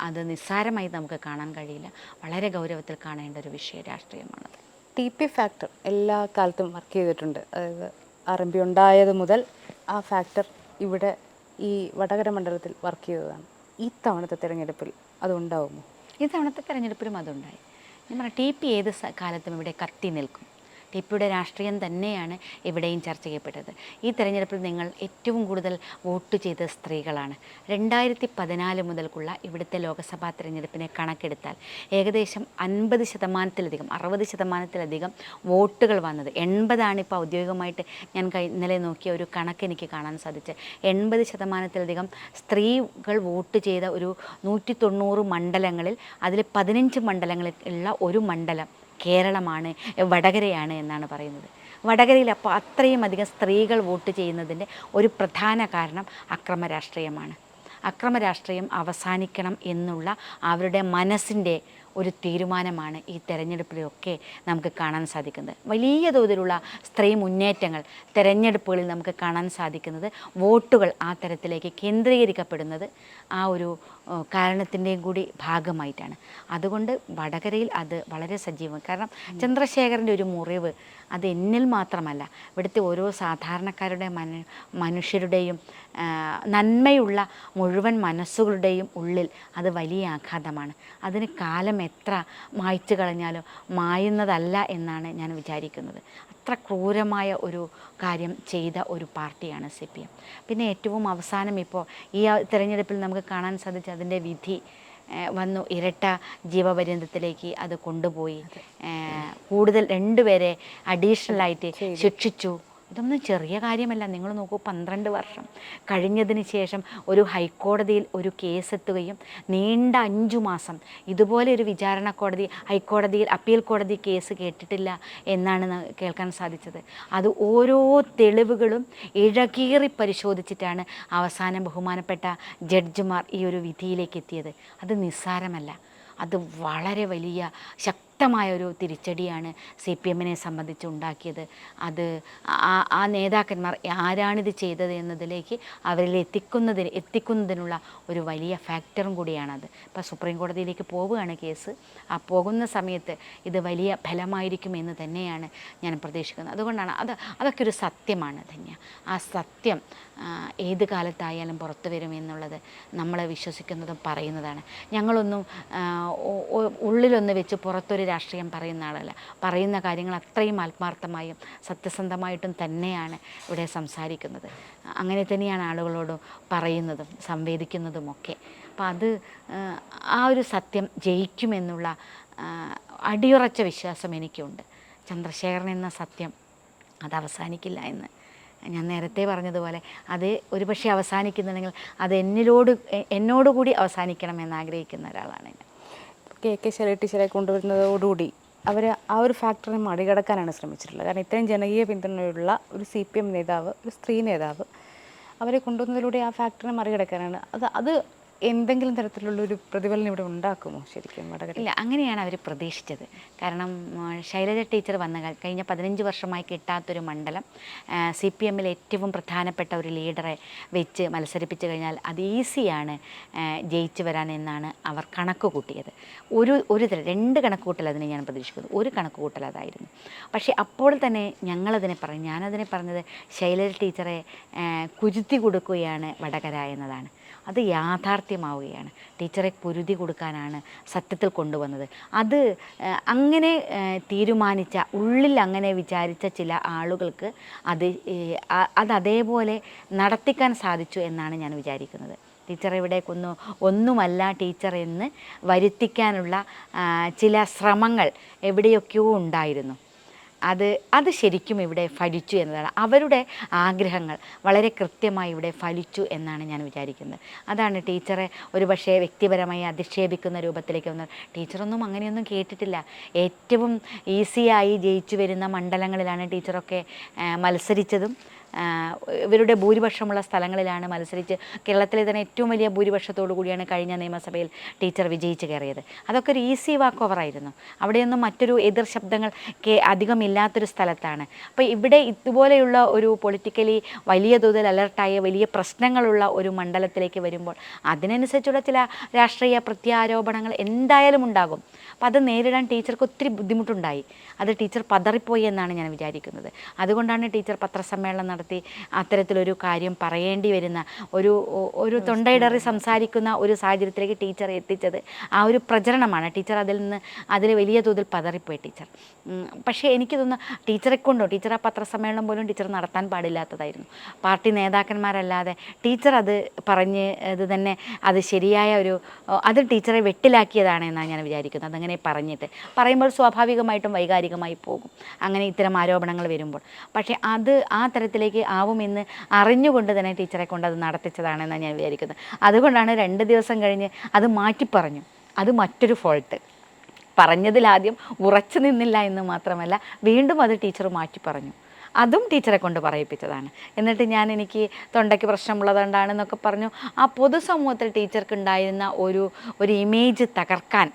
അത് നിസ്സാരമായി നമുക്ക് കാണാൻ കഴിയില്ല. വളരെ ഗൗരവത്തിൽ കാണേണ്ട ഒരു രാഷ്ട്രീയമാണത്. TP ഫാക്ടർ എല്ലാ കാലത്തും വർക്ക് ചെയ്തിട്ടുണ്ട്. അതായത് RMP ഉണ്ടായത് മുതൽ ആ ഫാക്ടർ ഇവിടെ ഈ വടകര മണ്ഡലത്തിൽ വർക്ക് ചെയ്തതാണ്. ഈ തവണത്തെ തിരഞ്ഞെടുപ്പിൽ അതുണ്ടാവുമോ? ഈ തവണത്തെ തിരഞ്ഞെടുപ്പിലും അതുണ്ടായി. ഞാൻ പറയാം, TP ഏത് കാലത്തും ഇവിടെ കത്തി നിൽക്കും. TPയുടെ രാഷ്ട്രീയം തന്നെയാണ് ഇവിടെയും ചർച്ച ചെയ്യപ്പെട്ടത്. ഈ തെരഞ്ഞെടുപ്പിൽ നിങ്ങൾ ഏറ്റവും കൂടുതൽ വോട്ട് ചെയ്ത സ്ത്രീകളാണ്. 2014 മുതൽക്കുള്ള ഇവിടുത്തെ ലോക്സഭാ തിരഞ്ഞെടുപ്പിനെ കണക്കെടുത്താൽ ഏകദേശം 50%-ലധികം 60%-ലധികം വോട്ടുകൾ വന്നത്. 80 ഇപ്പോൾ ഔദ്യോഗികമായിട്ട് ഞാൻ ഇന്നലെ നോക്കിയ ഒരു കണക്ക് എനിക്ക് കാണാൻ സാധിച്ചത്. 80%-ലധികം സ്ത്രീകൾ വോട്ട് ചെയ്ത ഒരു 190 മണ്ഡലങ്ങളിൽ അതിൽ 15 മണ്ഡലങ്ങളിൽ ഉള്ള ഒരു മണ്ഡലം കേരളമാണ്, വടകരയാണ് എന്നാണ് പറയുന്നത്. വടകരയിൽ അപ്പോൾ അത്രയും അധികം സ്ത്രീകൾ വോട്ട് ചെയ്യുന്നതിൻ്റെ ഒരു പ്രധാന കാരണം അക്രമ രാഷ്ട്രീയമാണ്. അക്രമ രാഷ്ട്രീയം അവസാനിക്കണം എന്നുള്ള അവരുടെ മനസ്സിൻ്റെ ഒരു തീരുമാനമാണ് ഈ തെരഞ്ഞെടുപ്പിലൊക്കെ നമുക്ക് കാണാൻ സാധിക്കുന്നത്. വലിയ തോതിലുള്ള സ്ത്രീ മുന്നേറ്റങ്ങൾ തെരഞ്ഞെടുപ്പുകളിൽ നമുക്ക് കാണാൻ സാധിക്കുന്നത്, വോട്ടുകൾ ആ തരത്തിലേക്ക് കേന്ദ്രീകരിക്കപ്പെടുന്നത് ആ ഒരു കാരണത്തിൻ്റെയും കൂടി ഭാഗമായിട്ടാണ്. അതുകൊണ്ട് വടകരയിൽ അത് വളരെ സജീവം. കാരണം ചന്ദ്രശേഖരൻ്റെ ഒരു മുറിവ് അത് എന്നിൽ മാത്രമല്ല, ഇവിടുത്തെ ഓരോ സാധാരണക്കാരുടെ മനുഷ്യരുടെയും നന്മയുള്ള മുഴുവൻ മനസ്സുകളുടെയും ഉള്ളിൽ അത് വലിയ ആഘാതമാണ്. അതിന് കാലം എത്ര മായ്ച്ചു കളഞ്ഞാലും മായുന്നതല്ല എന്നാണ് ഞാൻ വിചാരിക്കുന്നത്. അത്ര ക്രൂരമായ ഒരു കാര്യം ചെയ്ത ഒരു പാർട്ടിയാണ് CPM. പിന്നെ ഏറ്റവും അവസാനം ഇപ്പോൾ ഈ തിരഞ്ഞെടുപ്പിൽ നമുക്ക് കാണാൻ സാധിച്ച അതിൻ്റെ വിധി വന്നു ഇരട്ട ജീവപര്യന്തത്തിലേക്ക് അത് കൊണ്ടുപോയി. കൂടുതൽ 2 പേരെ അഡീഷണലായിട്ട് ശിക്ഷിച്ചു. ഇതൊന്നും ചെറിയ കാര്യമല്ല. നിങ്ങൾ നോക്കൂ, 12 വർഷം കഴിഞ്ഞതിന് ശേഷം ഒരു ഹൈക്കോടതിയിൽ ഒരു കേസെത്തുകയും നീണ്ട 5 മാസം ഇതുപോലെ ഒരു വിചാരണ കോടതി, ഹൈക്കോടതിയിൽ അപ്പീൽ കോടതി കേസ് കേട്ടിട്ടില്ല എന്നാണ് കേൾക്കാൻ സാധിച്ചത്. അത് ഓരോ തെളിവുകളും ഇഴകീറി പരിശോധിച്ചിട്ടാണ് അവസാനം ബഹുമാനപ്പെട്ട ജഡ്ജിമാർ ഈ ഒരു വിധിയിലേക്ക് എത്തിയത്. അത് നിസ്സാരമല്ല. അത് വളരെ വലിയ ശക്തമായൊരു തിരിച്ചടിയാണ് CPM-നെ സംബന്ധിച്ച് ഉണ്ടാക്കിയത്. അത് ആ നേതാക്കന്മാർ ആരാണിത് ചെയ്തത് എന്നതിലേക്ക് അവരിൽ എത്തിക്കുന്നതിനുള്ള ഒരു വലിയ ഫാക്ടറും കൂടിയാണത്. ഇപ്പോൾ സുപ്രീം കോടതിയിലേക്ക് പോവുകയാണ് കേസ്. ആ പോകുന്ന സമയത്ത് ഇത് വലിയ ഫലമായിരിക്കുമെന്ന് തന്നെയാണ് ഞാൻ പ്രതീക്ഷിക്കുന്നത്. അതുകൊണ്ടാണ് അതൊക്കെ ഒരു സത്യമാണ് ധന്യ. ആ സത്യം ഏത് കാലത്തായാലും പുറത്തു വരുമെന്നുള്ളത് നമ്മൾ വിശ്വസിക്കുന്നതും പറയുന്നതാണ്. ഞങ്ങളൊന്നും ഉള്ളിലൊന്ന് വെച്ച് പുറത്തൊരു രാഷ്ട്രീയം പറയുന്ന ആളല്ല. പറയുന്ന കാര്യങ്ങൾ അത്രയും ആത്മാർത്ഥമായും സത്യസന്ധമായിട്ടും തന്നെയാണ് ഇവിടെ സംസാരിക്കുന്നത്. അങ്ങനെ തന്നെയാണ് ആളുകളോട് പറയുന്നതും സംവേദിക്കുന്നതുമൊക്കെ. അപ്പം അത് ആ ഒരു സത്യം ജയിക്കുമെന്നുള്ള അടിയുറച്ച വിശ്വാസം എനിക്കുണ്ട്. ചന്ദ്രശേഖരൻ എന്ന സത്യം അത് അവസാനിക്കില്ല എന്ന് ഞാൻ നേരത്തെ പറഞ്ഞതുപോലെ അത് ഒരുപക്ഷെ അവസാനിക്കുന്നുണ്ടെങ്കിൽ അത് എന്നോടുകൂടി അവസാനിക്കണമെന്ന് ആഗ്രഹിക്കുന്ന ഒരാളാണ് ഞാൻ. KK ശൈലജ ടീച്ചറെ കൊണ്ടുവരുന്നതോടുകൂടി അവർ ആ ഒരു ഫാക്ടറിനെ മറികടക്കാനാണ് ശ്രമിച്ചിട്ടുള്ളത്. കാരണം ഇത്രയും ജനകീയ പിന്തുണയുള്ള ഒരു CPM നേതാവ്, ഒരു സ്ത്രീ നേതാവ്, അവരെ കൊണ്ടുവന്നതിലൂടെ ആ ഫാക്ടറിനെ മറികടക്കാനാണ്. അത് എന്തെങ്കിലും തരത്തിലുള്ളൊരു പ്രതിഫലനം ഇവിടെ ഉണ്ടാക്കുമോ ശരിക്കും വടകര? ഇല്ല, അങ്ങനെയാണ് അവർ പ്രതീക്ഷിച്ചത്. കാരണം ശൈലജ ടീച്ചർ വന്ന കഴിഞ്ഞ 15 വർഷമായി കിട്ടാത്തൊരു മണ്ഡലം CPM-ൽ ഏറ്റവും പ്രധാനപ്പെട്ട ഒരു ലീഡറെ വെച്ച് മത്സരിപ്പിച്ച് കഴിഞ്ഞാൽ അത് ഈസിയാണ് ജയിച്ചു വരാൻ എന്നാണ് അവർ കണക്ക് കൂട്ടിയത്. ഒരു തരം 2 കണക്ക് കൂട്ടൽ അതിനെ ഞാൻ പ്രതീക്ഷിക്കുന്നു. ഒരു കണക്ക് കൂട്ടൽ അതായിരുന്നു. പക്ഷേ അപ്പോൾ തന്നെ ഞാനതിനെ പറഞ്ഞത് ശൈലജ ടീച്ചറെ കുരുത്തി കൊടുക്കുകയാണ് വടകര എന്നതാണ്. അത് യാഥാർത്ഥ്യമാവുകയാണ്. ടീച്ചറെ പൊരുതി കൊടുക്കാനാണ് സത്യത്തിൽ കൊണ്ടുവന്നത്. അത് അങ്ങനെ തീരുമാനിച്ച, ഉള്ളിൽ അങ്ങനെ വിചാരിച്ച ചില ആളുകൾക്ക് അതേപോലെ നടത്തിക്കാൻ സാധിച്ചു എന്നാണ് ഞാൻ വിചാരിക്കുന്നത്. ടീച്ചർ ഇവിടെ ഒന്നുമല്ല ടീച്ചർ എന്ന് വരുത്തിക്കാനുള്ള ചില ശ്രമങ്ങൾ എവിടെയൊക്കെയോ ഉണ്ടായിരുന്നു. അത് ശരിക്കും ഇവിടെ ഫലിച്ചു എന്നതാണ്. അവരുടെ ആഗ്രഹങ്ങൾ വളരെ കൃത്യമായി ഇവിടെ ഫലിച്ചു എന്നാണ് ഞാൻ വിചാരിക്കുന്നത്. അതാണ് ടീച്ചറെ ഒരുപക്ഷെ വ്യക്തിപരമായി അധിക്ഷേപിക്കുന്ന രൂപത്തിലേക്ക് വന്നത്. ടീച്ചറൊന്നും അങ്ങനെയൊന്നും കേട്ടിട്ടില്ല. ഏറ്റവും ഈസിയായി ജയിച്ചു വരുന്ന മണ്ഡലങ്ങളിലാണ് ടീച്ചറൊക്കെ മത്സരിച്ചതും. ഇവരുടെ ഭൂരിപക്ഷമുള്ള സ്ഥലങ്ങളിലാണ് മത്സരിച്ച് കേരളത്തിലെ തന്നെ ഏറ്റവും വലിയ ഭൂരിപക്ഷത്തോടു കൂടിയാണ് കഴിഞ്ഞ നിയമസഭയിൽ ടീച്ചർ വിജയിച്ച് കയറിയത്. അതൊക്കെ ഒരു ഈസി വാക്ക് ഓവറായിരുന്നു. അവിടെയൊന്നും മറ്റൊരു എതിർ ശബ്ദങ്ങൾ അധികം ഇല്ലാത്തൊരു സ്ഥലത്താണ്. അപ്പോൾ ഇവിടെ ഇതുപോലെയുള്ള ഒരു പൊളിറ്റിക്കലി വലിയ തോതിൽ അലർട്ടായ വലിയ പ്രശ്നങ്ങളുള്ള ഒരു മണ്ഡലത്തിലേക്ക് വരുമ്പോൾ അതിനനുസരിച്ചുള്ള ചില രാഷ്ട്രീയ പ്രത്യാരോപണങ്ങൾ എന്തായാലും ഉണ്ടാകും. അപ്പം അത് നേരിടാൻ ടീച്ചർക്ക് ഒത്തിരി ബുദ്ധിമുട്ടുണ്ടായി. അത് ടീച്ചർ പതറിപ്പോയി എന്നാണ് ഞാൻ വിചാരിക്കുന്നത്. അതുകൊണ്ടാണ് ടീച്ചർ പത്രസമ്മേളനം നടത്തി അത്തരത്തിലൊരു കാര്യം പറയേണ്ടി വരുന്ന ഒരു തൊണ്ടയിടറി സംസാരിക്കുന്ന ഒരു സാഹചര്യത്തിലേക്ക് ടീച്ചർ എത്തിച്ചത് ആ ഒരു പ്രചരണമാണ്. ടീച്ചർ അതിൽ വലിയ തോതിൽ പതറിപ്പോയി ടീച്ചർ. പക്ഷേ എനിക്ക് തോന്നുന്നു ടീച്ചർ ആ പത്രസമ്മേളനം പോലും ടീച്ചർ നടത്താൻ പാടില്ലാത്തതായിരുന്നു. പാർട്ടി നേതാക്കന്മാരല്ലാതെ ടീച്ചർ അത് പറഞ്ഞ് അത് തന്നെ അത് ശരിയായ അത് ടീച്ചറെ വെട്ടിലാക്കിയതാണ് എന്നാണ് ഞാൻ വിചാരിക്കുന്നത്. അതങ്ങനെ പറയുമ്പോൾ സ്വാഭാവികമായിട്ടും വൈകാരികമായി പോകും അങ്ങനെ ഇത്തരം ആരോപണങ്ങൾ വരുമ്പോൾ. പക്ഷേ അത് ആ തരത്തിലേക്ക് ആവുമെന്ന് അറിഞ്ഞുകൊണ്ട് തന്നെ ടീച്ചറെ കൊണ്ട് അത് നടത്തിച്ചതാണെന്നാണ് ഞാൻ വിചാരിക്കുന്നത്. അതുകൊണ്ടാണ് 2 ദിവസം കഴിഞ്ഞ് അത് മാറ്റിപ്പറഞ്ഞു. അത് മറ്റൊരു ഫോൾട്ട്. പറഞ്ഞതിലാദ്യം ഉറച്ചു നിന്നില്ല എന്ന് മാത്രമല്ല, വീണ്ടും അത് ടീച്ചർ മാറ്റി പറഞ്ഞു. അതും ടീച്ചറെ കൊണ്ട് പറയിപ്പിച്ചതാണ്. എന്നിട്ട് എനിക്ക് തൊണ്ടയ്ക്ക് പ്രശ്നമുള്ളതുകൊണ്ടാണെന്നൊക്കെ പറഞ്ഞു. ആ പൊതുസമൂഹത്തിൽ ടീച്ചർക്ക് ഉണ്ടായിരുന്ന ഒരു ഇമേജ് തകർക്കാൻ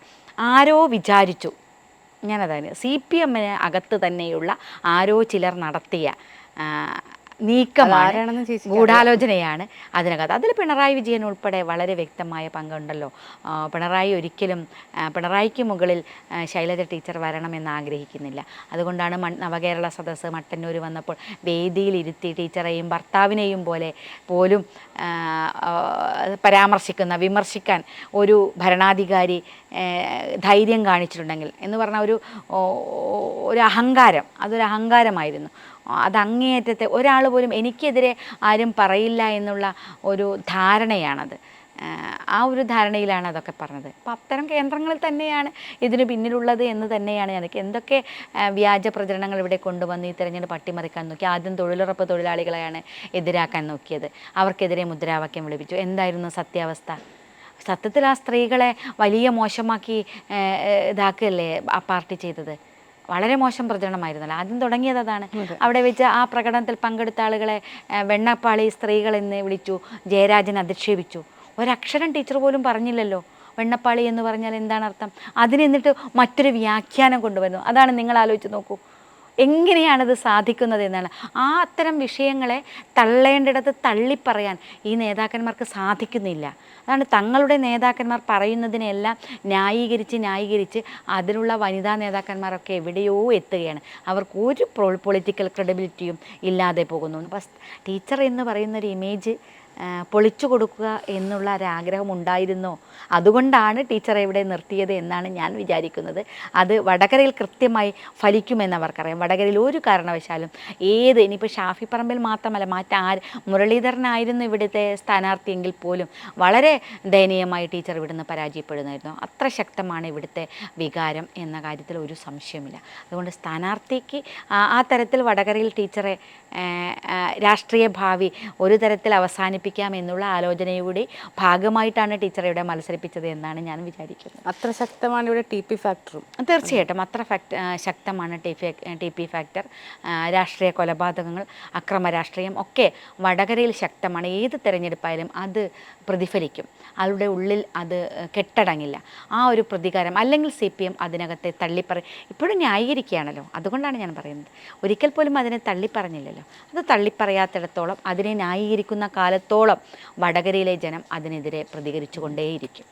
ആരോ വിചാരിച്ചു. ഞാനതാണ് CPM-ന് അകത്ത് തന്നെയുള്ള ആരോ ചിലർ നടത്തിയ നീക്കമാണ്, ഗൂഢാലോചനയാണ് അതിനകത്ത്. അതിൽ പിണറായി വിജയൻ ഉൾപ്പെടെ വളരെ വ്യക്തമായ പങ്കുണ്ടല്ലോ. പിണറായിക്ക് മുകളിൽ ശൈലജ ടീച്ചർ വരണമെന്ന് ആഗ്രഹിക്കുന്നില്ല. അതുകൊണ്ടാണ് നവകേരള സദസ്സ് മട്ടന്നൂർ വന്നപ്പോൾ വേദിയിലിരുത്തി ടീച്ചറെയും ഭർത്താവിനെയും പോലും വിമർശിക്കാൻ ഒരു ഭരണാധികാരി ധൈര്യം കാണിച്ചിട്ടുണ്ടെങ്കിൽ എന്ന് പറഞ്ഞ ഒരു അഹങ്കാരം, അതൊരു അഹങ്കാരമായിരുന്നു. അതങ്ങേയറ്റത്തെ ഒരാൾ പോലും എനിക്കെതിരെ ആരും പറയില്ല എന്നുള്ള ഒരു ധാരണയാണത്. ആ ഒരു ധാരണയിലാണ് അതൊക്കെ പറഞ്ഞത്. അപ്പോൾ അത്തരം കേന്ദ്രങ്ങളിൽ തന്നെയാണ് ഇതിന് പിന്നിലുള്ളത് എന്ന് തന്നെയാണ് എനിക്ക്. എന്തൊക്കെ വ്യാജ പ്രചരണങ്ങൾ ഇവിടെ കൊണ്ടുവന്ന് ഈ തെരഞ്ഞെടുപ്പ് അട്ടിമറിക്കാൻ നോക്കി. ആദ്യം തൊഴിലുറപ്പ് തൊഴിലാളികളെയാണ് എതിരാക്കാൻ നോക്കിയത്, അവർക്കെതിരെ മുദ്രാവാക്യം വിളിപ്പിച്ചു. എന്തായിരുന്നു സത്യാവസ്ഥ? സത്യത്തിൽ ആ സ്ത്രീകളെ വലിയ മോശമാക്കി ഇതാക്കുകയല്ലേ ആ പാർട്ടി ചെയ്തത്. വളരെ മോശം പ്രചരണമായിരുന്നല്ലോ ആദ്യം തുടങ്ങിയത്. അതാണ് അവിടെ വെച്ച് ആ പ്രകടനത്തിൽ പങ്കെടുത്ത ആളുകളെ വെണ്ണപ്പാളി സ്ത്രീകളെന്ന് വിളിച്ചു, ജയരാജൻ അധിക്ഷേപിച്ചു. ഒരക്ഷരം ടീച്ചർ പോലും പറഞ്ഞില്ലല്ലോ വെണ്ണപ്പാളി എന്ന് പറഞ്ഞാൽ എന്താണ് അർത്ഥം. അതിനെന്നിട്ട് മറ്റൊരു വ്യാഖ്യാനം കൊണ്ടുവരുന്നു. അതാണ് നിങ്ങൾ ആലോചിച്ച് നോക്കൂ, എങ്ങനെയാണിത് സാധിക്കുന്നത് എന്നാണ്. ആ അത്തരം വിഷയങ്ങളെ തള്ളേണ്ടിടത്ത് തള്ളിപ്പറയാൻ ഈ നേതാക്കന്മാർക്ക് സാധിക്കുന്നില്ല. അതാണ് തങ്ങളുടെ നേതാക്കന്മാർ പറയുന്നതിനെല്ലാം ന്യായീകരിച്ച് അതിലുള്ള വനിതാ നേതാക്കന്മാരൊക്കെ എവിടെയോ എത്തുകയാണ്. അവർക്ക് ഒരു പൊളിറ്റിക്കൽ ക്രെഡിബിലിറ്റിയും ഇല്ലാതെ പോകുന്നു. അപ്പം ടീച്ചർ എന്ന് പറയുന്നൊരു ഇമേജ് പൊളിച്ചു കൊടുക്കുക എന്നുള്ള ഒരാഗ്രഹം ഉണ്ടായിരുന്നോ? അതുകൊണ്ടാണ് ടീച്ചറെ ഇവിടെ നിർത്തിയത് എന്നാണ് ഞാൻ വിചാരിക്കുന്നത്. അത് വടകരയിൽ കൃത്യമായി ഫലിക്കുമെന്ന് അവർക്കറിയാം. വടകരയിൽ ഒരു കാരണവശാലും ഇനിയിപ്പോൾ ഷാഫി പറമ്പിൽ മാത്രമല്ല, മുരളീധരനായിരുന്നു ഇവിടുത്തെ സ്ഥാനാർത്ഥിയെങ്കിൽ പോലും വളരെ ദയനീയമായി ടീച്ചർ ഇവിടുന്ന് പരാജയപ്പെടുന്നായിരുന്നു. അത്ര ശക്തമാണ് ഇവിടുത്തെ വികാരം എന്ന കാര്യത്തിൽ ഒരു സംശയമില്ല. അതുകൊണ്ട് സ്ഥാനാർത്ഥിക്ക് ആ തരത്തിൽ വടകരയിൽ ടീച്ചറെ രാഷ്ട്രീയ ഭാവി ഒരു തരത്തിൽ അവസാനിപ്പിക്കാം എന്നുള്ള ആലോചനയുടെ ഭാഗമായിട്ടാണ് ടീച്ചറെ ഇവിടെ മത്സരിപ്പിച്ചത് എന്നാണ് ഞാൻ വിചാരിക്കുന്നത്. അത്ര ശക്തമാണ് ഇവിടെ TP ഫാക്ടറും. തീർച്ചയായിട്ടും അത്ര ശക്തമാണ് TP ഫാക്ടർ. രാഷ്ട്രീയ കൊലപാതകങ്ങൾ, അക്രമ രാഷ്ട്രീയം ഒക്കെ വടകരയിൽ ശക്തമാണ്. ഏത് തെരഞ്ഞെടുപ്പായാലും അത് പ്രതിഫലിക്കും. അവരുടെ ഉള്ളിൽ അത് കെട്ടടങ്ങില്ല. ആ ഒരു പ്രതികാരം അല്ലെങ്കിൽ CPM അതിനകത്തെ ഇപ്പോഴും ന്യായീകരിക്കുകയാണല്ലോ. അതുകൊണ്ടാണ് ഞാൻ പറയുന്നത്, ഒരിക്കൽ പോലും അതിനെ തള്ളിപ്പറഞ്ഞില്ലല്ലോ. അത് തള്ളിപ്പറയാത്തിടത്തോളം, അതിനെ ന്യായീകരിക്കുന്ന കാലത്തോളം വടകരയിലെ ജനം അതിനെതിരെ പ്രതികരിച്ചു കൊണ്ടേയിരിക്കും.